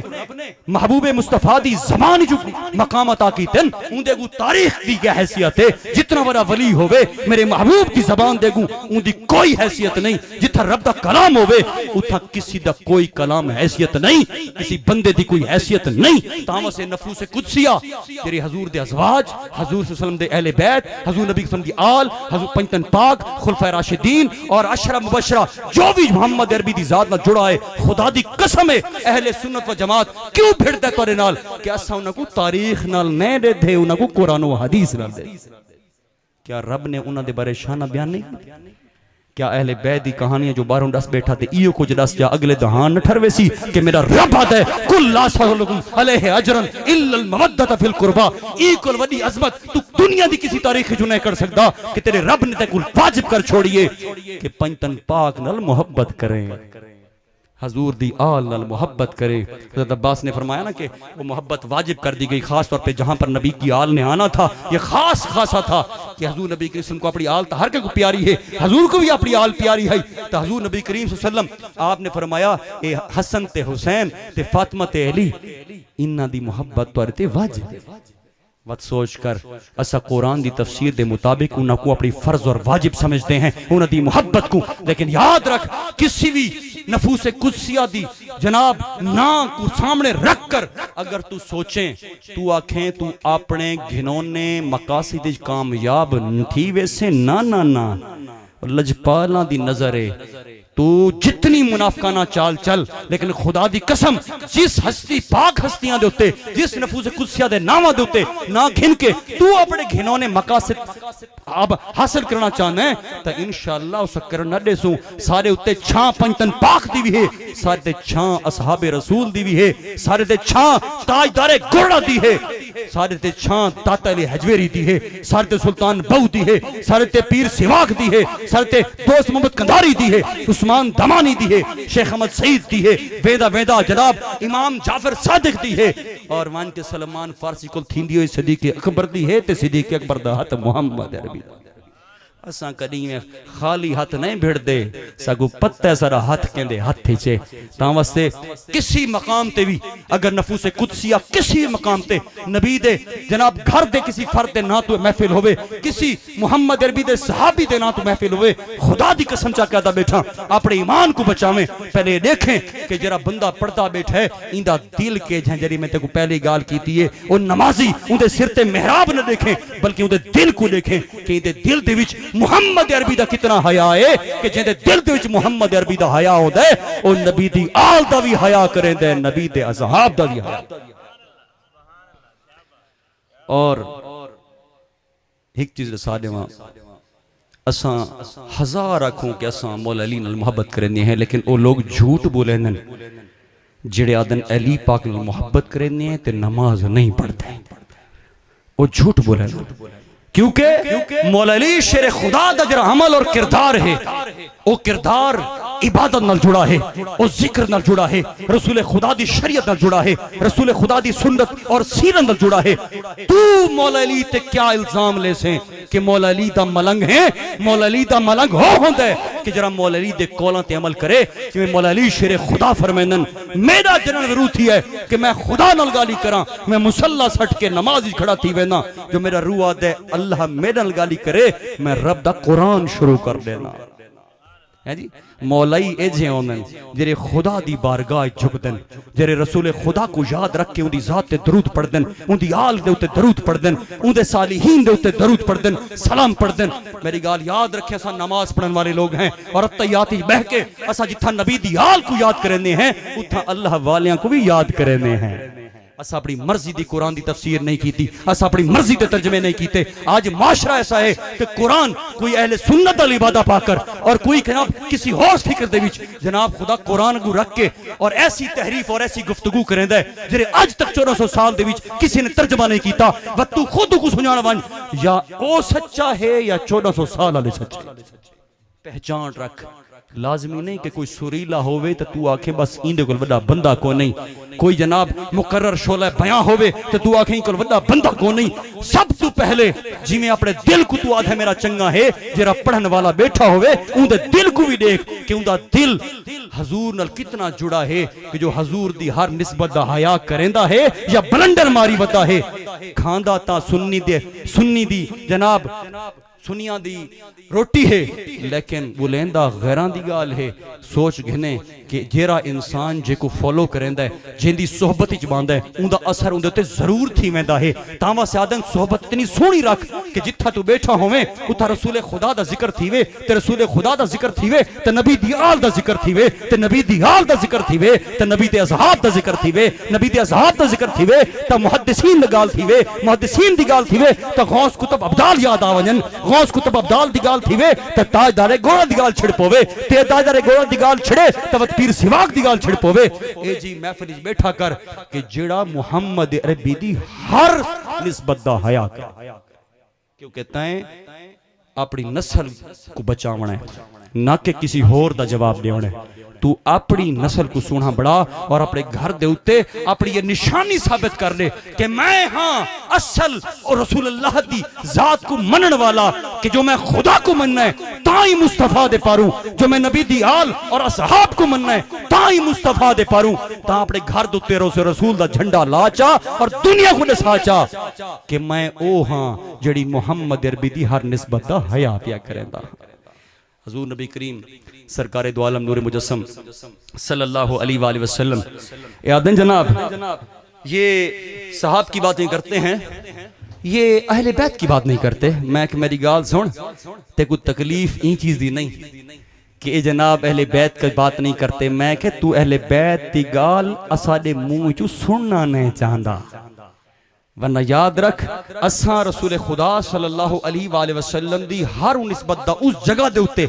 महबूबे मुस्तफा दी ज़बान जो मकाम अता कीते उंदे को तारीख दी क्या हैसियत है। जितना बड़ा वली होवे मेरे महबूब की ज़बान देगू उनकी कोई हैसियत नहीं। जिथा रब दा कलाम होवे उथा किसी दा कोई कलाम हैसियत नहीं, किसी बंदे दी कोई हैसियत नहीं। तावा से नफूस कुदसिया तेरे हजूर दे अज़वाज हजूर सल्लल्लाहु दे अहले बैत हजूर नबी सल्लल्लाहु दी आल हजूर पंजतन पाक खुलफाए राशिदीन और अशरा मुबशरा जो भी मोहम्मद अरबी दी जात नाल जुड़ा है खुदा दी कसम है अहले सुन्नत व जमात क्यों भिड़दा तोरे नाल कि असा उन्हां को तारीख नाल नहीं दे दे उन्हां को कुरान व हदीस नाल दे। क्या रब ने उन्हां दे बारे शाना बयान नहीं किया? क्या अहले बैत दी कहानियां जो बाहरों दस बैठा ते इयो कुछ दस जा अगले दहान न ठरवे सी कि मेरा रब आदा है कुल ला सलकुम अलैहि अजरन इल्लल मवद्दत फिल कुर्बा। ई कुल वडी अजमत तू दुनिया दी किसी तारीख जो नहीं कर सकदा कि तेरे रब ने ते कुल वाजिब कर छोड़िए कि पंजतन पाक नाल मोहब्बत करें, हजूर दी आल नाल मोहब्बत करे। हज़रत अब्बास ने फरमाया ना कि वो मोहब्बत वाजिब कर दी गई खास तौर पे जहां पर नबी की आल ने आना था। ये खास खासा था कि हजूर नबी करीम को अपनी आल तो हर को प्यारी है, हजूर को भी अपनी आल प्यारी है। तो हजूर नबी करीम सल्लम आपने फरमाया ए हसन ते हुसैन ते फातिमा ते अली इन्हां दी मोहब्बत तोरे ते वाजिब है। वत सोच कर असा कुरान दी तफसीर दे मुताबिक उन्हां को अपनी फर्ज और वाजिब समझते हैं उन्हां दी मोहब्बत को। लेकिन याद रख किसी भी नफूस कुदसिया दी जनाब ना को सामने रख कर अगर तू सोचे तू आखें तू अपने घिनौने मकासद कामयाब थी वैसे ना ना ना लजपाला दी नजर है तू जितनी मुनाफकाना चाल चल लेकिन खुदा दी कसम जिस हस्ती पाक हस्तियां दे उत्ते जिस नफूस कुदसिया दे नावां दे उत्ते ना घिन के तू अपने घिनौने मकासद अब हासिल करना चाहना है तो इंशाअल्लाह उस करना देसू सारे उत्ते छां पंजतन पाक दी भी है, सारे ते छां असहाबे रसूल दी भी है, सारे ते छां ताजदारे गोड़ा दी है। सारे ते छां ताता अली हजवेरी दी है, सारे ते सुल्तान बहू दी है, सारे ते पीर सिवाक दी है, सारे ते दोस्त मोहम्मद कंधारी दी है, उस्मान दमानी दी है, शेख अहमद सईद दी है, वेदा वेदा जनाब इमाम जाफर सादिक दी है, और वन के सलमान फारसी को थींदी हुई सिद्दीक़ अकबर दी है, ते सिद्दीक़ अकबर दा हथ मुहम्मद अरबी। असा कदी में खाली हाथ नहीं भिड़ते, सगू पत्ता सारा हाथ कहते हाथ चे ता वास्ते किसी मकाम ते भी अगर नफूसे कुदसिया किसी भी मकाम ते नबी दे जनाब घर दे किसी फर्द दे ना तो महफिल होवे, किसी मुहम्मद अरबी दे सहाबी दे ना तो महफिल होवे, खुदा दी कसम चा कहता बैठा अपने ईमान को बचावें। पहले देखें कि जरा बंदा पढ़ता बैठा है इंदा दिल के जरी मैं तेको पहली गाल कीती है, वो नमाजी उनके सिर ते मेहराब न देखें बल्कि उनके दिल को देखें कि इनके दिल दे विच मुहम्मद अरबी दा कितना हया है कि जिंदे दिल दे विच मुहम्मद अरबी दा हया होता है, ओ नबी दी आल दा भी हया करेंदे, नबी दे असहाब दा भी हया। और एक चीज दसा देवां, असा हजार आखूं कि असा मौला अली नाल मोहब्बत करने हैं, लेकिन वो लोग झूठ बोले न जेड़े आदन अली पाक नाल मोहब्बत करने हैं ते नमाज नहीं पढ़ते, वो झूठ बोले। क्योंकि मौला अली शेर खुदा दा जरा अमल और किरदार है, वो किरदार इबादत नाल जुड़ा है, वो जिक्र नाल जुड़ा है, रसूल खुदा दी शरीयत नाल जुड़ा है, रसूल खुदा दी सुन्नत और सीरत नाल जुड़ा है। तू मौला अली ते क्या इल्जाम ले से कि मौला अली दा मलंग है? मौला अली दा मलंग हो होंदा है कि जरा मौला अली दे कौलां ते अमल करे। जिवें मौला अली शेर खुदा फरमांदन, मेरा जनन जरूर थी है कि मैं खुदा नाल गाली करा, मैं मुसल्ला सट के नमाज खड़ा थी वेना, जो मेरा रूह आदे अल्लाह मेरे नाल गाली करे मैं रब दा कुरान शुरू कर देना है जी। मौलाई एजे होंदन जेरे खुदा दी बारगाह झुकदन, जेरे रसूल खुदा को याद रख के उनकी जात ते दरूद पढ़दन, उनकी आल दे उत्ते दरूद पढ़दन, उनके सालिहीन दे उत्ते दरूद पढ़दन, सलाम पढ़दन। मेरी गाल याद रखे, असा नमाज पढ़ने वाले लोग हैं और अत्तहियाती बह के असा जिथा नबी दी आल को याद करने हैं उथा अल्लाह वालियां को भी याद करने हैं। असा अपनी मर्जी दी कुरान दी तफसीर नहीं की, असा अपनी मर्जी के तर्जमे नहीं किए। आज माशरा ऐसा है कि कुरान कोई अहले सुन्नत दा लिबादा पाकर और कोई जनाब किसी और फिक्र दे विच जनाब खुदा कुरान को रख के और ऐसी तहरीफ और ऐसी गुफ्तगू करेंदा है जेरे आज तक 1400 साल दे विच किसी ने तर्जमा नहीं किया। व तू खुद को सुनाना वन या ओ सच्चा है या 1400 साल वाले सच्चे। पहचान रख, लाजमी नहीं कि कोई सुरीला होवे तो तू आखे बस इंदे कोल वड्डा बंदा को नहीं, कोई जनाब मुकर्रर शोला बयां होवे तो तू आखे कोल वड्डा बंदा को नहीं। सब तू पहले जिवें अपने दिल को तू आधा मेरा चंगा है, जरा पढ़न वाला बैठा होवे उनदे दिल को भी देख कि उनदा दिल हजूर नाल कितना जुड़ा है, कि जो हजूर दी हर निस्बत दा हया करेंदा है या बलंडर मारी वता है। खांदा ता सुन्नी दी जनाब सुनिया दी रोटी है, लेकिन वो लेंदा गैरां दी गाल है। सोच घने कि जेरा इंसान जे को फॉलो करेंदा है, जिंदी सोहबत च बांदा है, उनदा असर उनदे ते जरूर थी वेंदा है। तावा सादन सोहबत इतनी सोहनी रख कि जिथा तू बैठा होवे उथा रसूल खुदा दा जिक्र थीवे, ते रसूल खुदा दा जिक्र थीवे, ते नबी दी आल दा जिक्र थीवे, ते नबी दी आल दा जिक्र थीवे, ते नबी दे असहाब दा जिक्र थीवे, नबी दे असहाब दा जिक्र थीवे, ते मुहद्दिसीन दी गाल थीवे, मुहद्दिसीन दी गाल थीवे, ते गौस कुतुब अब्दाल याद आवजन, गौस कुतुब अब्दाल दी गाल थीवे, ते ताजदारे गोरा दी गाल छिड़ पोवे, ते ताजदारे गोरा दी गाल छिड़े ते पीर सिवाक दी गाल छिड़ पोवे। ए जी महफिल विच बैठा कर कि जेड़ा मुहम्मद अरबी दी हर निस्बत दा हया कर, क्योंकि तैं अपनी नस्ल को बचावना है ना कि किसी होर दा जवाब देना है। तू अपनी नस्ल को सोना बड़ा और अपने घर दे उत्ते अपनी ये निशानी साबित कर ले कि मैं हाँ असल और रसूलुल्लाह दी जात को मनन वाला, कि जो मैं खुदा को मनना है ताई मुस्तफा दे पारूं, जो मैं नबी दी आल और असहाब को मनना है ताई मुस्तफा दे पारूं। ता अपने घर दे उत्ते रोसे रसूल दा झंडा लाचा और दुनिया को दसाचा कि मैं ओ हाँ जेड़ी मुहम्मद अरबी दी हर निस्बत दा हया पिया करेंदा। हजूर नबी करीम सरकारे दो आलम नूर मुजस्सम सल्लल्लाहु अलैहि वसल्लम यादन जनाब ये सहाब की बातें करते हैं, ये अहले बैत की बात नहीं करते। मैं कि मेरी गाल सुन ते कोई तकलीफ ई चीज दी नहीं कि ये जनाब अहले बैत की बात नहीं करते। मैं कि तू अहले बैत की गाल असाडे मुंह चू सुनना नहीं चाहता, वरना याद रख असा रसूल खुदा सल्लल्लाहु अलैहि वसल्लम दी हर निस्बत दा उस जगह दे उत्ते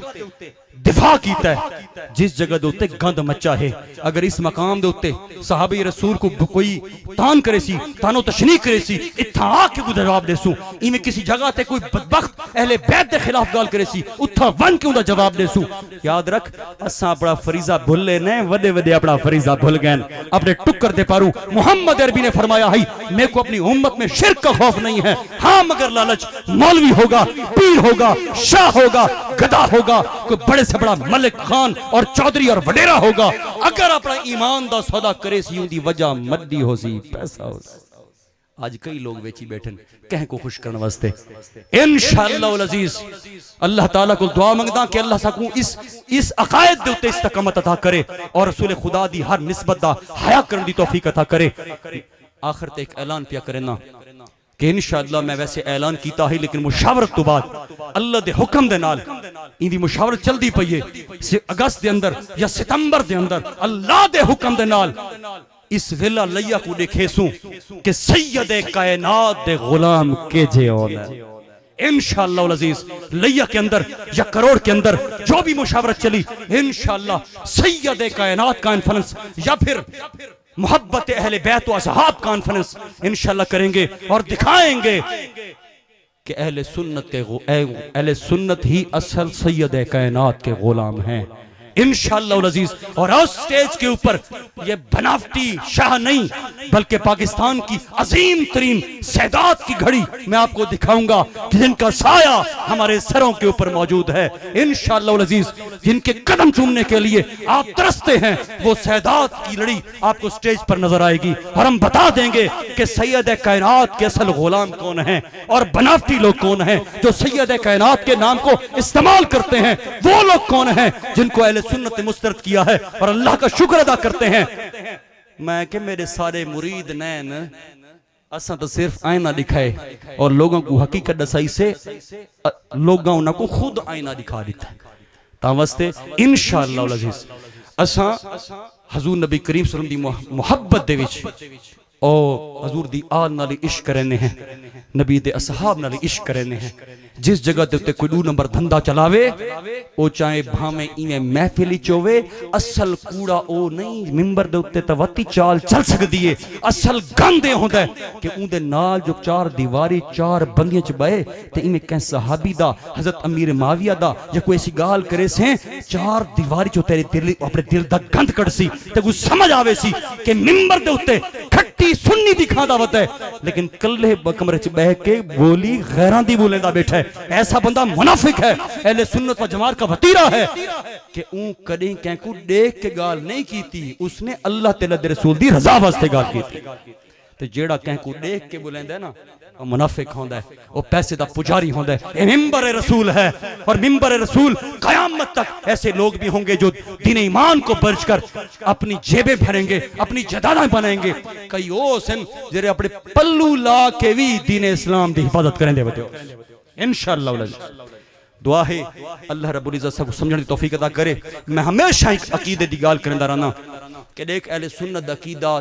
दिफा कीता है जिस जगह दे उत्ते गंद मचा है, अगर इस मकाम दे उत्ते सहाबी रसूल को कोई तान करे सी, तानो तशनीह करे सी, इत्था आके को जवाब देसू। इवें किसी जगह ते कोई बदबख्त अहले बैत दे खिलाफ गाल करे सी, उत्था वन के उदा जवाब देसू। याद रख असा अपना फरीजा भुले ने, वडे वडे अपना फरीजा भूल गए, अपने टुक्कर दे पारू। मोहम्मद अरबी ने फरमाया है मेरे को अपनी उम्मत में शिरक का खौफ नहीं है, हाँ मगर लालच। मौलवी होगा, पीर होगा, शाह होगा, गदा होगा, कोई बड़े से बड़ा मलिक खान और चौधरी और वडेरा होगा, अगर अपना ईमान दा सौदा करे सी उनकी वजह मड्डी हो सी, पैसा हो सी। आज कई लोग वेची बैठे कह को खुश करने वास्ते। इंशाअल्लाह अल अजीज अल्लाह ताला को दुआ मंगदा कि अल्लाह साकू इस अकायद दे उत्ते इस्तकामत अता करे और रसूल खुदा दी हर निस्बत दा हया करने दी तौफीक अता करे। आखिर ते एक ऐलान पिया करे ना कि इंशाअल्लाह मैं वैसे ऐलान कीता है, लेकिन मुशावरत तो बाद अल्लाह दे हुक्म दे नाल इंदी मुशावरत चलदी पई है। अगस्त दे अंदर या सितंबर दे अंदर अल्लाह दे हुक्म दे नाल इस वेला लैया को देखेसू कि सैयद कायनात दे गुलाम के जे होना इंशाअल्लाह अल अजीज। लैया के अंदर या करोड़ के अंदर जो भी मुशावरत चली इंशाअल्लाह सैयद कायनात कॉन्फ्रेंस या फिर मोहब्बत अहले बैत व असहाब कॉन्फ्रेंस इंशाअल्लाह करेंगे और दिखाएंगे कि अहले सुन्नत ही असल सैयद कायनात के गुलाम हैं इंशाअल्लाह अज़ीज़। और उस स्टेज के ऊपर ये बनावटी शाह नहीं बल्कि पाकिस्तान की अजीम तरीन सैदात की घड़ी मैं आपको दिखाऊंगा कि जिनका साया हमारे सरों के ऊपर मौजूद है इंशाअल्लाह अज़ीज़। जिनके कदम चूमने के लिए आप तरसते हैं वो सैदात की लड़ी आपको स्टेज पर नजर आएगी और हम बता देंगे कि सैयद कायनात के असल गुलाम कौन है और बनावटी लोग कौन हैं जो सैयद कायनात के नाम को इस्तेमाल करते हैं। वो लोग कौन हैं जिनको अहले सुन्नत मुस्तरद किया है और अल्लाह का शुक्र अदा करते हैं। मैं कि मेरे सारे मुरीद नैन असा तो सिर्फ आईना दिखाए और लोगों को हकीकत दसाई से लोगों उनको खुद आईना दिखा देता है। तावस्ते इंशाअल्लाह अल अज़ीज़ असा हजूर नबी करीम सल्लल्लाहु अलैहि वसल्लम दी मुहब्बत दे विच और हजूर दी आल नाल इश्क करने हैं, नबी दे असहाब नाल इश्क करने हैं। जिस जगह ते उत्ते कोई 2 नंबर धंधा चलावे ओ चाहे भावे इवें महफिल च होवे, असल कूड़ा ओ नहीं मिंबर दे उत्ते तवती चाल चल सकदी है। असल गंद ए होंदा है कि उंदे नाल जो 4 दीवारी 4 बंदियां च बहे ते इवें कै सहाबी दा हजरत अमीर माविया दा या कोई ऐसी गाल करे से 4 दीवारी चो तेरे दिल अपने दिल दा गंद कढसी ते कोई समझ आवे सी कि मिंबर दे उत्ते खट्टी सुन्नी दिखांदा वता है लेकिन कल्ले कमरे च बह के बोली गैरां दी बोलेंदा बैठा है। ऐसा बंदा मुनाफिक है, अहले सुन्नत व जमात का वतीरा है कि ऊ कदे कैंकू देख के गाल नहीं कीती, उसने अल्लाह तेरे दे रसूल दी रजा वास्ते गाल कीती। ते जेड़ा कैंकू देख के बोलेंदा है ना वो मुनाफिक होंदा है, वो पैसे दा पुजारी होंदा है। ये मिंबर रसूल है और मिंबर रसूल कयामत तक ऐसे लोग भी होंगे जो दीन ईमान को बर्ज कर अपनी जेबें भरेंगे, अपनी जदादां बनाएंगे। कई ओ सन जेरे अपने पल्लू ला के भी दीन इस्लाम दी हिफाजत करेंदे बतो इंशाअल्लाह। दुआ है अल्लाह रब्बुल इज्जत सब समझने की तौफीक अता करे। मैं हमेशा एक अकीदे दी गाल करंदा रहना कि देख अहले सुन्नत दा अकीदा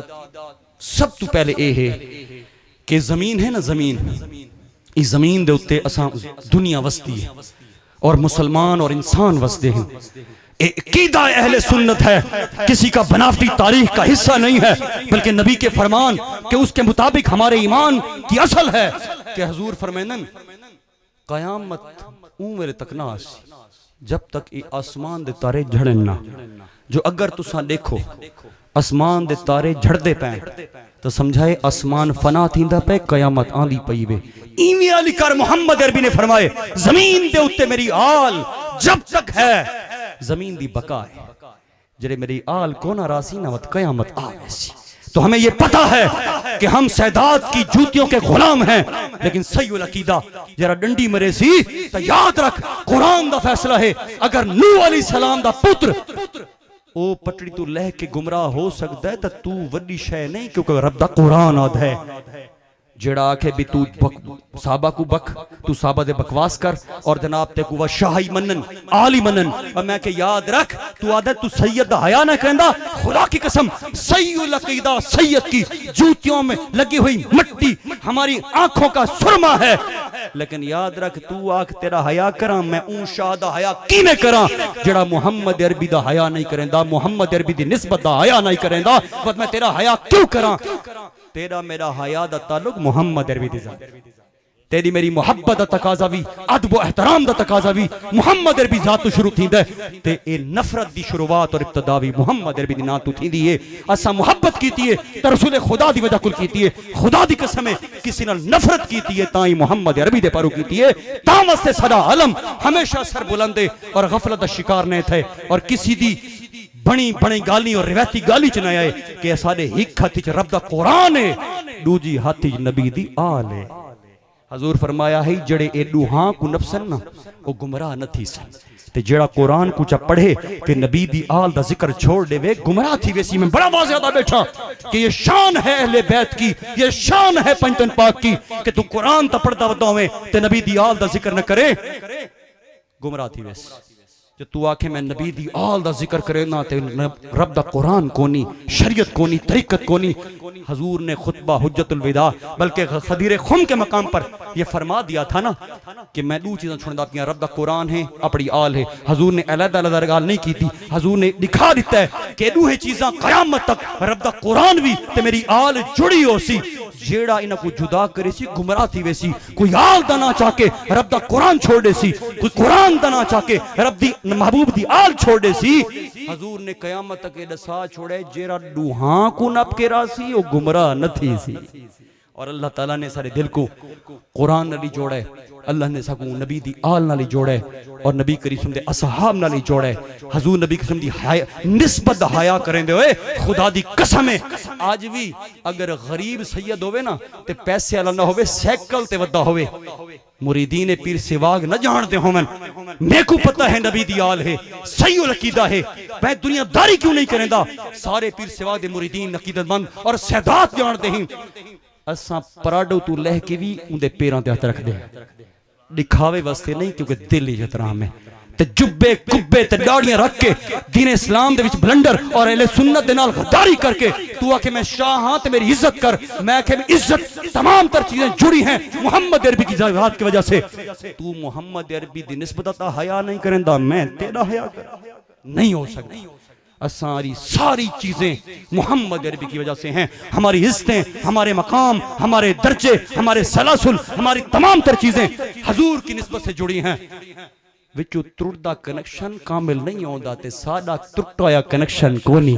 सब तो पहले ए है कि जमीन है ना, जमीन इस जमीन दे उत्ते असां दुनिया वसती है और मुसलमान और इंसान वसते हैं। अकीदा अहले सुन्नत है, किसी का बनावटी तारीख का हिस्सा नहीं है बल्कि नबी के फरमान के उसके मुताबिक हमारे ईमान की असल है कि हुजूर फरमानन कयामत मेरे तक ना आसी जब तक ये आसमान दे तारे झड़न ना। जो अगर तुसा देखो आसमान दे तारे झड़दे पे तो समझाए आसमान फना थींदा पे कयामत आंदी पई वे। इवें अली कर मोहम्मद अरबी ने फरमाए जमीन दे उत्ते मेरी आल जब तक है जमीन दी बका है, जरे मेरी आल को ना रासी ना वत कयामत आवेसी। तो हमें ये पता है कि हम सैदात की जूतियों के गुलाम हैं, लेकिन सही अकीदा जरा डंडी मरे सी तो याद रख कुरान दा फैसला है अगर नूह अलैहिस्सलाम दा पुत्र ओ पटड़ी तू लह के गुमराह हो सकता है तो तू वड्डी शय नहीं क्योंकि रब दा कुरान आद है। जेड़ा आखे भी तू साहबा को बक तू साहबा दे बकवास कर और जनाब ते को शाही मनन आली मनन और मैं के याद रख तू आदत तू सैयद हया ना कहंदा। खुदा की कसम सैयद अकीदा सैयद की जूतियों में लगी हुई मट्टी हमारी आंखों का सुरमा है। लेकिन याद रख तू आख तेरा हया करा, मैं ऊं शाह दा हया किवें करा जेड़ा मुहम्मद अरबी दा हया नहीं करेंदा, मुहम्मद अरबी दी निस्बत दा हया नहीं करेंदा। पर मैं तेरा हया क्यों करा? तेरा मेरा हया दा ताल्लुक मुहम्मद अरबी दी जात, तेरी मेरी मुहब्बत दा तकाजा भी, अदब व एहतराम दा तकाजा भी मुहम्मद अरबी जात तो शुरू थींदा है, ते ए नफरत दी शुरुआत और इब्तिदा भी मुहम्मद अरबी दी नाम तो थींदी है। असा मुहब्बत कीती है ते रसूल खुदा दी वजह कुल कीती है, खुदा दी कसम है किसी नाल नफरत कीती है ताई मुहम्मद अरबी दे पारू कीती है। ता वास्ते साडा आलम हमेशा सर बुलंद है और गफलत दा शिकार नहीं थे और किसी दी बनी बनी गाली और रिवायती गाली च ना आए कि साडे एक हाथ च रब दा कुरान है, दूजी हाथ च नबी दी आल है। हजूर फरमाया है जड़े एडू हां को नफसन ना वो गुमराह न थी सन, ते जेड़ा कुरान को चा पढ़े ते नबी दी आल दा जिक्र छोड़ देवे गुमराह थी वैसी। मैं बड़ा वाज़ेह बैठा कि ये शान है अहले बैत की, ये शान है पंजतन पाक की कि तू कुरान ता पढ़दा वदा होवे ते नबी दी आल दा जिक्र न करे, गुमराह थी वैसी। जो तू आखे मैं नबी दी आल दा जिक्र करे ना ते रब दा कुरान कोनी, शरीयत कोनी, तरीकत कोनी। हजूर ने खुतबा हुज्जतुल विदा बल्कि खदीर खुम के मकाम पर यह फरमा दिया था ना कि मैं दो चीज़ें छुड़दा पिया, रब दा कुरान है, अपनी आल है। हजूर ने अलग अलग गाल नहीं की थी, हजूर ने दिखा दिता है कि दो चीज़ां कयामत तक रब दा कुरान भी ते मेरी आल जुड़ी हो सी। जेड़ा इन्हां को जुदा करे सी गुमराह थी वैसी। कोई आल दा ना चाके रब दा कुरान छोड़ दे सी, कोई कुरान दा ना चाके रब दी महबूब दी आल छोड़ दे सी। हजूर ने कयामत तक दसा छोड़े जेरा दुहा को नप के रासी वो गुमराह न थी सी। और अल्लाह ताला ने सारे दिल को कुरान नाली जोड़ा है, अल्लाह ने सकू नबी दी आल नाली जोड़ा है और नबी करीम दे असहाब नाली जोड़ा है। हजूर नबी करीम दी निस्बत हया करेंदे होए खुदा दी कसम है आज भी अगर गरीब सैयद होवे ना ते पैसे वाला ना होवे, साइकिल ते वदा होवे, मुरीदीन पीर सिवाग न जानते होवन, मेरे को पता है नबी दी आल है, सही अकीदा है, मैं दुनियादारी क्यों नहीं करेंदा। सारे पीर सिवाग दे मुरीदीन अकीदतमंद और सदात जानते हैं। असा पराडो तू लह के भी उनके पैरों ते हथ रख दे, दिखावे वास्ते नहीं क्योंकि दिल इहतराम है। ते जुब्बे कुब्बे ते दाढ़ियां रख के दीन इस्लाम दे विच ब्लंडर और अहले सुन्नत दे नाल गद्दारी करके तू आके मैं शाह हां ते मेरी इज्जत कर, मैं आके इज्जत तमाम तर चीजें जुड़ी हैं मुहम्मद अरबी की जात की वजह से। तू मुहम्मद अरबी दी निस्बत दा हया नहीं करेंदा, मैं तेरा हया कर नहीं हो सकता। असारी सारी चीजें मोहम्मद अरबी की वजह से हैं। हमारी इज्जतें, हमारे मकाम, हमारे दर्जे, हमारे सलासुल, हमारी तमाम तर चीजें हजूर की निस्बत से जुड़ी हैं। विचू त्रुटदा कनेक्शन कामिल नहीं होता ते साडा त्रुटाया कनेक्शन कोनी।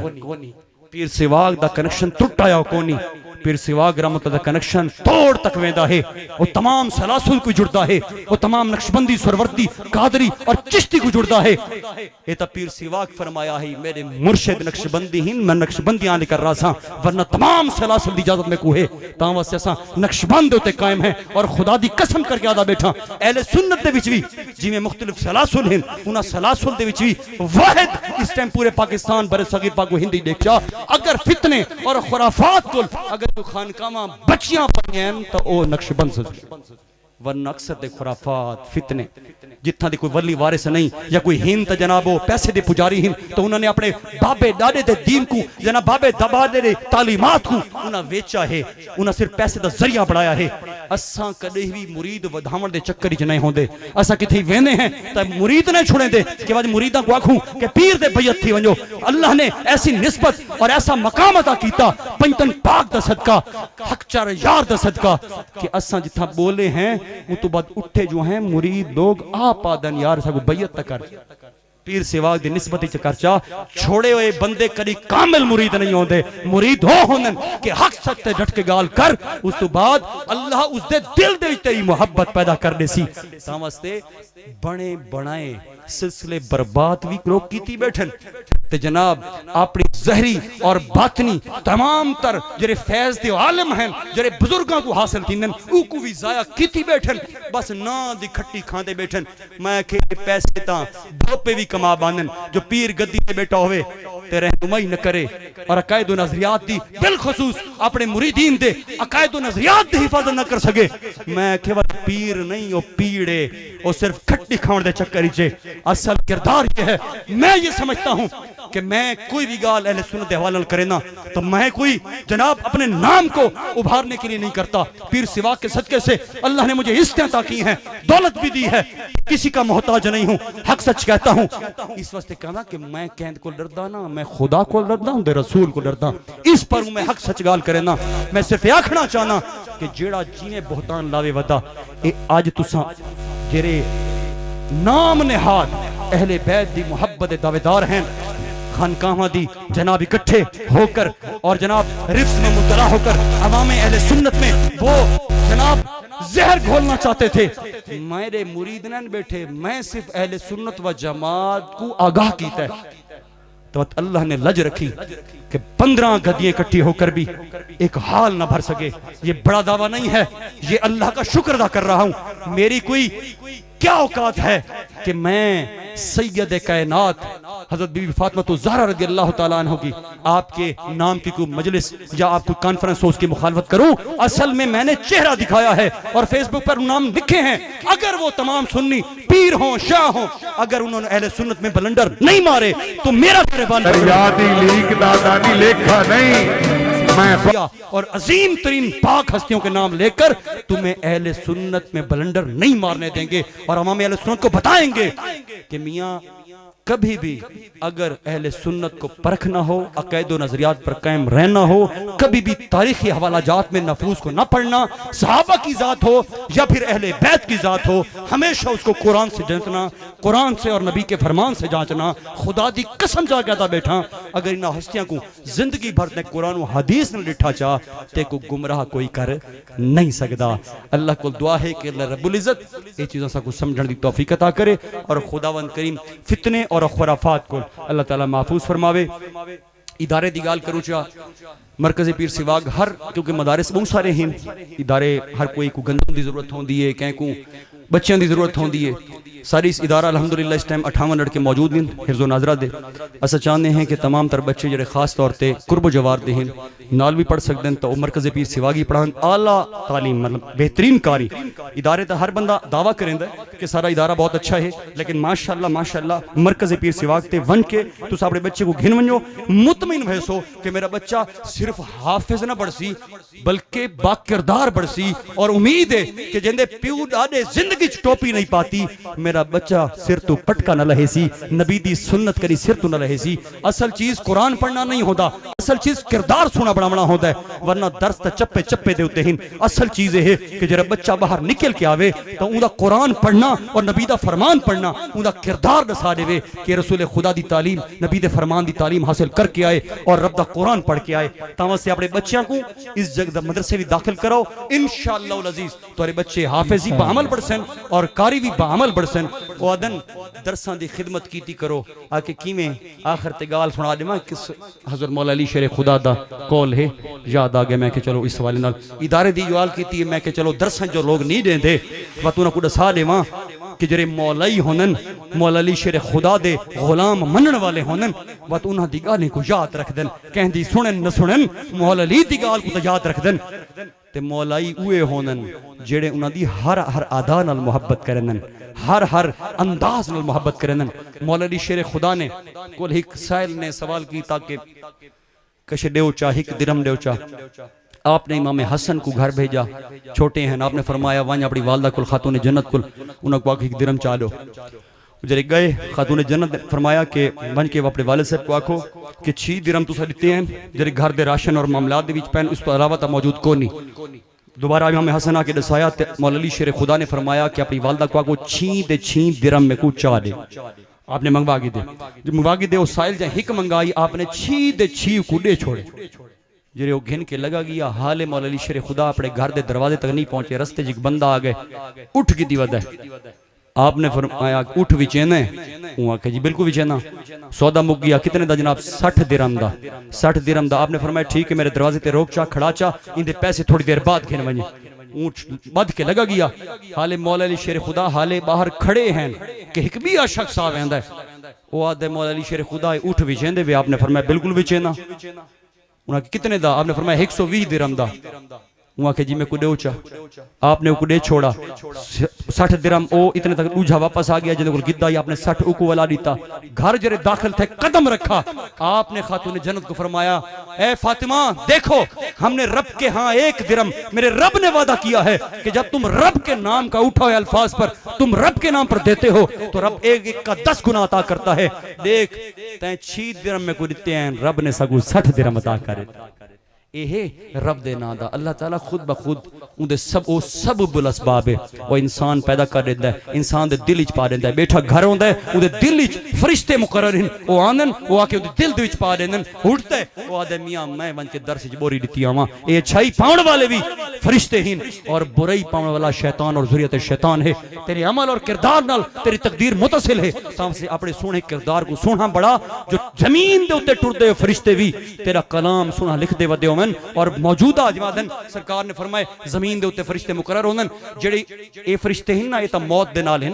पीर सिवाग दा कनेक्शन त्रुटाया कोनी, पीर सिवाग रहमत दा कनेक्शन तोड़ तक वेंदा है। वो तमाम सलासुल को जुड़ता है, वो तमाम नक्शबंदी, सरवर्दी, कादरी और चिश्ती को जुड़ता है। ये तो पीर सिवाग फरमाया है मेरे मुर्शिद नक्शबंदी ही मैं नक्शबंदियां लेकर रहा था, वरना तमाम सलासुल दी इजाजत में को है। ता वास्ते असा नक्शबंद होते कायम है और खुदा दी कसम करके आदा बैठा अहले सुन्नत दे विच भी जिवें मुख्तलिफ सलासुल हैं उन्हां सलासुल दे विच भी वाहिद इस टाइम पूरे पाकिस्तान बरे सगीर पाक हिंदी देखा अगर फितने और खुराफात को अगर तो खानकामा बच्चियां पढ़ियां तो ओ नक्शबंद से, वरना अक्सर दे खुराफात फितने जिथा दी कोई वली वारिस नहीं या कोई हिंद तो जनाब वो पैसे दे पुजारी हिंद तो उन्होंने अपने बाबे दादे दे दीन को जना बाबे दादे दे तालीमात को उन्हें वेचा है, उन्हें सिर्फ पैसे दा जरिया बनाया है। असा कदे भी मुरीद वधावण दे चक्कर च नहीं होंदे। असा किथे वेंदे हैं तो मुरीद ने छुड़े दे कि आज मुरीदा को आखूं कि पीर दे बैयत थी वंजो। अल्लाह ने ऐसी निस्बत और ऐसा मकाम अता कीता पंजतन पाक दा सदका, हक चार यार दा सदका कि असा जिथा बोले हैं उस तो बाद उठे जो हैं मुरीद लोग आप आदन यार सबको बैयत तक कर पीर सिवाग दी निस्बत च करचा छोड़े हुए बंदे कभी कामिल मुरीद नहीं होंदे। मुरीद हो होंदन कि हक सच ते डट के गाल कर, उस तो बाद अल्लाह उस दे दिल दे विच तेरी मोहब्बत पैदा कर देसी। ता वास्ते बने बनाए सिलसिले बर्बाद भी लोग कीती बैठन ते जनाब अपनी जहरी और बातनी तमाम तर जेरे फैज दे आलम हैं जेरे बुजुर्गों को हासिल कीनन उको भी जाया कीती बैठन, बस ना दी खट्टी खांदे बैठन। मैं के पैसे ता धोपे भी कमा बांधन जो पीर गद्दी ते बैठा होवे ते रहनुमाई न करे और अकायद नजरियात दी बिलखुसूस अपने मुरीदीन दे अकायद नजरियात दी हिफाजत न कर सके। मैं केवल पीर नहीं ओ पीड़े ओ सिर्फ खट्टी खाण दे चक्कर च असल किरदार ये है। मैं ये समझता हूं कि मैं कोई भी गाल अहले सुन्नत दे हवाले करे ना तो मैं कोई जनाब अपने नाम को उभारने के लिए नहीं करता। पीर सिवाक के सदके से अल्लाह ने मुझे इज्जतें अता की हैं, दौलत भी दी है, किसी का मोहताज नहीं हूं, हक सच कहता हूं। इस वास्ते कहना कि मैं कहने को डरदा ना, मैं खुदा को डरदा हूं, रसूल को डरदा। इस पर मैं हक सच गाल करे ना। मैं सिर्फ आखना चाहना कि जेड़ा जिने बहुतान लावे वदा ए आज तुसा जेरे नाम नेहाद अहले बैत दी मुहब्बत दावेदार हैं, खानकाहां दी जनाब इकट्ठे होकर और जनाब रिफ्स में मुबतला होकर अवाम अहले सुन्नत में वो जनाब जहर घोलना चाहते थे। मेरे मुरीद न बैठे, मैं सिर्फ अहले सुन्नत व जमात को आगाह कीता है तो अल्लाह ने लज रखी कि 15 गद्दियां इकट्ठी होकर भी एक हाल ना भर सके। ये बड़ा दावा नहीं है, ये अल्लाह का शुक्र अदा कर रहा हूं। मेरी कोई क्या औकात है कि मैं सैयद कायनात हजरत बीबी फातिमा तो ज़हरा रज़ी अल्लाह तआला अन्हा की आपके नाम की कोई मजलिस या आपको कॉन्फ्रेंस हो उसकी मुखालफत करूं। असल में मैंने चेहरा दिखाया है और फेसबुक पर नाम लिखे हैं। अगर वो तमाम सुन्नी पीर हों शाह हों, अगर उन्होंने अहले सुन्नत में बलंडर नहीं मारे तो मेरा और अजीम तरीन पाक हस्तियों के नाम लेकर तुम्हें अहले सुन्नत में बलंडर नहीं मारने देंगे और अवाम अहले सुन्नत को बताएंगे कि मियां कभी भी अगर अहले सुन्नत को परखना हो, अक़ीदा नजरियात पर कायम रहना हो, कभी भी तारीखी हवालाजात में नफूस को न पढ़ना, सहाबा की जात हो या फिर अहले बैत की जात हो, हमेशा उसको कुरान से जांचना, कुरान से और नबी के फरमान से जांचना। खुदा दी कसम जा कहता बैठा अगर इन हस्तियां को जिंदगी भर ने कुरान और हदीस ने लिठा चा ते को गुमराह कोई कर नहीं सकता। अल्लाह को दुआ है कि अल्लाह रब्बुल इज्जत ये चीज़ों से कुछ समझने की तौफीक अता करे और खुदावंद करीम फितने और खुराफात को अल्लाह ताला महफूज फरमावे। इदारे दी गाल करूँ चा मरकज़ी पीर सिवाग हर क्योंकि मदारिस बहुत सारे हैं इदारे, हर कोई को गंदम की जरूरत होती है, कहीं को बच्चों की जरूरत होती है। सारी इस इदारा अल्हम्दुलिल्लाह इस टाइम 58 लड़के मौजूद हैं हिफ्ज़ो नाज़रा दे। अस चाहते हैं कि तमाम तर बच्चे जो खास तौर पर कुर्ब जवार दे हैं नाल भी पढ़ सकते हैं तो मरकज़ पीर सिवागी पढ़ान आला तालीम मतलब बेहतरीन कारी इदारे तो हर बंदा दावा करेंदा कि सारा इदारा बहुत अच्छा है, लेकिन माशाअल्लाह माशाअल्लाह मरकज़ पीर सिवाग ते वन के तुस अपने बच्चे को घिन वनो मुतमिन भैसो कि मेरा बच्चा सिर्फ हाफिज ना बढ़सी बल्कि बाकिरदार बढ़सी और उम्मीद है कि जिंदे प्यू डाडे जिंदगी टोपी नहीं पाती मेरा बच्चा सिर तो पटका न लहेसी, नबी दी सुन्नत करी सिर तो न लहेसी। असल चीज कुरान पढ़ना नहीं होता, असल चीज किरदार सोना बनाना होता है, वरना दर्स तो चप्पे चप्पे दे उत्ते हैं। असल चीज है कि जरा बच्चा बाहर निकल के आवे तो उनका कुरान पढ़ना और नबी दा फरमान पढ़ना उनका किरदार दसा देवे कि रसूल खुदा दी तालीम नबी दे फरमान दी तालीम हासिल करके आए और रब दा कुरान पढ़ के आए। तां से अपने बच्चों को इस जगह मदरसे भी दाखिल कराओ, इंशाअल्लाह अजीज तुम्हारे बच्चे हाफिज भी बाअमल बढ़सन और कारी भी बाअमल बढ़सन। ओदन दरसां दी खिदमत कीती करो आके किवें आखिर ते गाल सुना देवां किस हजरत मौला अली शेर खुदा दा कौल है याद आ गया। मैं कि चलो इस वाले नाल इदारे दी गाल कीती, मैं कि चलो दरसां जो लोग नहीं देंदे वा तू ना को दसा देवां कि जेरे मौलाई होनन मौला अली शेर खुदा दे गुलाम मनन वाले होनन वा तू उन्हां दी गालें को याद रख देन, कहंदी सुनन न सुनन मौला अली दी गाल को याद रख देन। ते मौलाई उए होनन जेड़े उन्हां दी हर हर अदा नाल मुहब्बत करन, हर हर अंदाज नाल मुहब्बत करन। मौला अली शेर खुदा ने कोल एक साइल ने सवाल किया कि कश देव चा एक दिरम देव चा, आपने इमाम हसन को घर भेजा, छोटे हैं, आपने फरमाया वन अपनी वालदा कुल खातून जन्नत कुल उन्होंने आखो एक दिरम चा लो। जरे गए खातून जन्नत ने फरमाया कि वन के अपने वाले साहब को आखो कि 6 दिरम तुसा दिते हैं जरे घर के राशन और मामलात के पैन, उस तो अलावा तो मौजूद को नहीं। दोबारा इमाम हसन आके दसाया मौला अली शेर खुदा ने फरमाया कि अपनी वालदा को आखो 6 दिरम में को चा दे। आपने मंगवा के दे, जब मंगवा के दे उस साइल जाए हिक मंगाई, आपने 6 कूड़े छोड़े जेरे वो घिन के लगा गया। हाले मौला अली शेर खुदा अपने घर के दरवाजे तक नहीं पहुंचे, रस्ते एक बंदा आ गए उठ की दिवद है। आपने फरमाया उठ विचेना है, वो आखे जी बिल्कुल विचेना। सौदा मुक गया, कितने दा जनाब 60 दिरम दा, 60 दिरम दा। आपने फरमाया ठीक है मेरे दरवाजे ते रोक चा खड़ा चा, इनके पैसे थोड़ी देर बाद घिन वजे। ऊंट बद के लगा गया। हाले मौला अली शेर खुदा हाले बाहर खड़े हैं कि एक भी शख्स आ वेंदा है, वो आदे मौला अली शेर खुदा उठ विचेंदे वे। आपने फरमाया बिल्कुल विचेना। उन्हें कितने दा? आपने फरमाया 120 दिरम दा। वहां के जी मैं कुछ चा आपने कुछ छोड़ा 60 दिरहम ओ इतने तक दूजा वापस आ गया जिन्हें को गिद्दा ही आपने 60 उकू वाला दीता घर जरे दाखिल थे कदम रखा आपने खातून जन्नत को फरमाया ए फातिमा देखो हमने रब के हाँ 1 दिरहम मेरे रब ने वादा किया है कि जब तुम रब के नाम का उठा हुए अल्फाज पर तुम रब के नाम पर देते हो तो रब एक एक का 10 गुना अता करता है। देख तैं 6 दिरहम में को दिते हैं रब ने सगू 60 दिरहम अता करे एहे रब दे ना दा अल्लाह ताला खुद ब खुद उनदे सब ओ सब बुल असबाब है वो इंसान पैदा कर देता है इंसान दे दिल विच पा देता है बैठा घर होंदा है उनदे दिल विच फरिश्ते मुकर्रर हैं वो आनन वो आके उनदे दिल दे विच पा देंदन उठता है वो आदे मियां मैं बन के दर्श विच बोरी दिती आवां ये अच्छाई पाउण वाले भी फरिश्ते हैं और बुराई पाउण वाला शैतान और ज़ुरियत शैतान है। तेरे अमल और किरदार नाल तेरी तकदीर मुतसिल है तां से अपने सोहने किरदार को सोहना बड़ा जो जमीन दे उत्ते टुरदे फरिश्ते भी तेरा कलाम सोहना लिखदे वदे और मौजूदा जवादन सरकार ने फरमाए जमीन दे उत्ते फरिश्ते मुकर्रर होंदन जेड़े ए फरिश्ते हैं ना ये तां मौत दे नाल हैं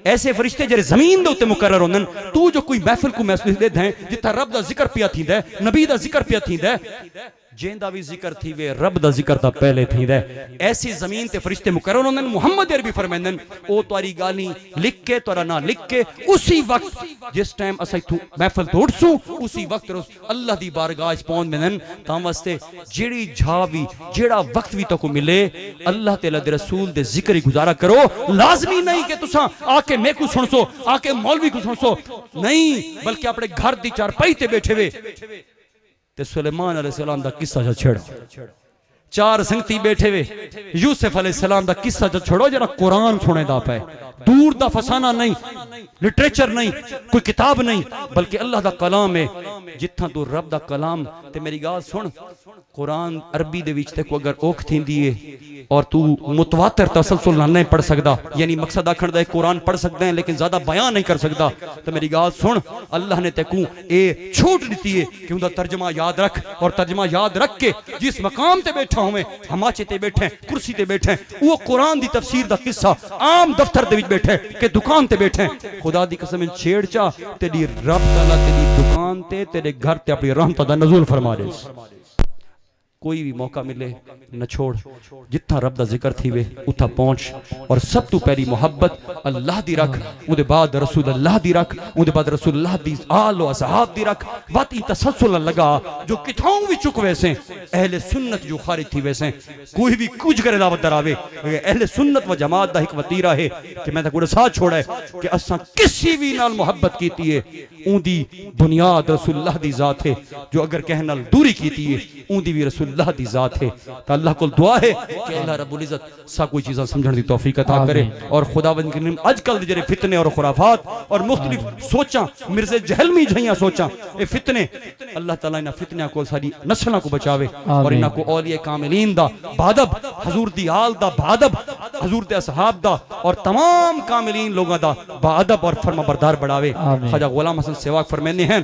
ऐसे फरिश्ते जेड़े जमीन दे उत्ते मुकर्रर होंदन तू जो कोई महफिल को महसूस देदा है जिथा रब दा जिक्र पिया थींदा है नबी दा जिक्र पिया थींदा है जेंदा भी जिक्र थी वे रब दा जिक्र ता पहले थींदा है ऐसी जमीन ते फरिश्ते मुकर्रर होंदन। मुहम्मद अरबी फरमांदन ओ तोरी गाली लिख के तोरा ना लिख के उसी वक्त जिस टाइम असा तू महफिल तो उठसू उसी वक्त अल्लाह दी बारगाह च पहुंच वेंदन तां वास्ते जेड़ी झा भी जेड़ा वक्त भी तको मिले अल्लाह तेला दे रसूल दे जिक्र ही गुजारा करो। लाजमी नहीं कि तुसा आके मैं को सुनसो आके मौलवी को सुनसो नहीं बल्कि अपने घर दी चारपाई ते बैठे वे ते सुलेमान अलैहिस्सलाम दा किस्सा जा छेड़ 4 संगती बैठे वे यूसुफ अलैहिस्सलाम दा किस्सा जा छोड़ो जरा कुरान सुने दा पे दूर दा फसाना नहीं लिटरेचर नहीं कोई किताब नहीं बल्कि अल्लाह दा कलाम है जिथा तू रब दा कलाम ते मेरी गाल सुन कुरान अरबी दे विच ते को अगर औख थींदी है और तू मुतवातिर तसलसल नहीं पढ़ सकता यानी मकसद आखण दा कुरान पढ़ सकते हैं लेकिन ज्यादा बयान नहीं कर सकता तो मेरी गाल सुन अल्लाह ने तेकू ए छूट दी है कि उनका तर्जमा याद रख और तर्जमा याद रख के जिस मकाम ते बैठा हूं मैं हमाचे ते बैठे कुर्सी ते बैठे वो कुरान दी तफसीर दा किस्सा आम दफ्तर दे विच बैठे के दुकान ते बैठे खुदा दी कसम छेड़ चा तेरी रब तआला तेरी दुकान ते तेरे घर ते अपनी रहमत दा नज़ुल फरमा दे। कोई भी मौका मिले न छोड़ जिथा रब दा जिक्र थी वे उथा पहुंच और सब तू पहली मोहब्बत अल्लाह दी रख उदे बाद रसूल अल्लाह दी रख उदे बाद रसूल अल्लाह दी आल व असहाब दी रख वाती तसल्सल लगा जो किथों भी चुक वैसे अहले सुन्नत जो खारिज थी वैसे कोई भी कुछ करे दावत दरावे अहले सुन्नत व जमात दा एक वतीरा है कि मैं तो साथ छोड़ा है कि असा किसी भी नाल मोहब्बत कीती है उंदी बुनियाद रसूलुल्लाह दी जात है जो अगर कहने नाल दूरी कीती है उंदी भी रसूलुल्लाह दी जात है। तो अल्लाह को दुआ है कि अल्लाह रब्बुल इज्जत सा कोई चीज़ समझने दी तौफीक अता करे और खुदावंद करीम आजकल जेरे फितने और खुराफात और मुख्तलिफ सोचा मिर्जे जहलमी जहियां सोचा ए फितने अल्लाह ताला इना फितनियां को सारी नस्लों को बचावे और इना को औलिया कामिलीन दा बादब हुजूर दी आल दा बादब हुजूर दे असहाब दा और तमाम कामिलीन लोगों दा बादब और फरमाबरदार बढ़ावे। ख्वाजा गुलाम हसन सेवाग फरमाते हैं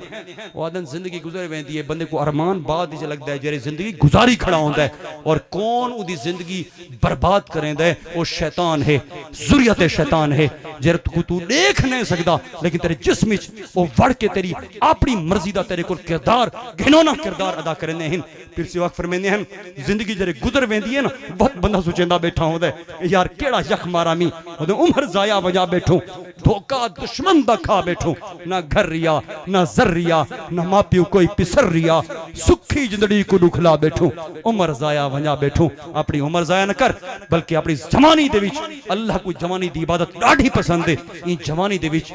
वादन जिंदगी गुजर वेंदी है बंदे को अरमान बाद च लगदा है जेरे जिंदगी गुजारी खड़ा होंदा है और कौन उदी जिंदगी बर्बाद करेंदा है वो शैतान है ज़ुरियत शैतान है जेरे तू देख नहीं सकदा लेकिन तेरे जिस्म विच वो वड़ के तेरी अपनी मर्जी दा तेरे को किरदार घिनौना किरदार अदा करने हैं। फिर सेवाग फरमाते हैं जिंदगी जेरे गुजर वेंदी है ना बहुत बंदा सोचेंदा बैठा होंदा है यार केड़ा यख मारा मी ओदे उम्र जाया वजा बैठो धोखा दुश्मन दा खा बैठो ना घर रिया ना जर रिया ना मापियो कोई पिसर रिया सुखी जिंदगी को दुखला बैठो उम्र जाया वजा बैठो अपनी उम्र जाया न कर बल्कि अपनी जवानी दे विच अल्लाह को जवानी दी इबादत ढाडी पसंद है इन जवानी दे विच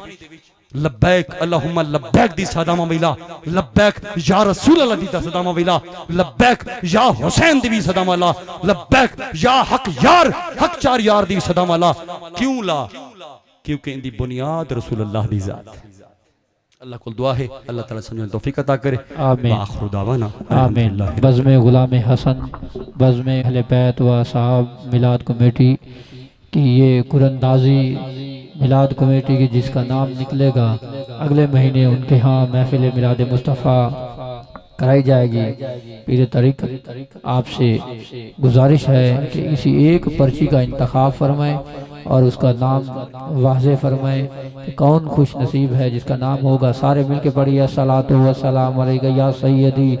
लब्बैक अल्लाहुम्मा लब्बैक दी सदामा विला लब्बैक या रसूल अल्लाह दी सदामा विला लब्बैक या हुसैन दी सदामा ला लब्बैक या हक यार हक चार यार दी सदामा ला क्यों ला क्योंकि इनकी बुनियाद रसूल अल्लाह दी जात अल्लाह को दुआ है अल्लाह ताला समझने तौफीक अता करे आमीन आखिर दावाना आमीन। बज़्म गुलाम हसन बज़्म अहले बैत व साहब मिलाद कमेटी की ये कुरंदाजी मिलाद कमेटी की जिसका नाम निकलेगा अगले महीने उनके यहाँ महफिल मिलाद मुस्तफ़ा कराई जाएगी। पीर तरीक़त आपसे गुजारिश है कि इसी एक पर्ची का इंतखाब फरमाएं और उसका नाम वाज़े फरमाएं कि कौन खुश नसीब है जिसका नाम होगा। सारे मिलके पढ़िए अस्सलातु वस्सलाम अलैका या सय्यदी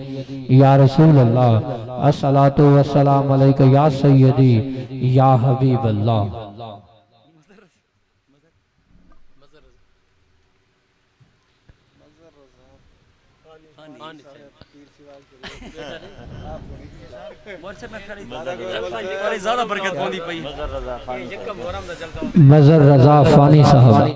या रसूल अल्लाह, अस्सलातु वस्सलाम अलैका या सय्यदी या हबीब अल्लाह। मज़र रज़ा फ़ानी साहब।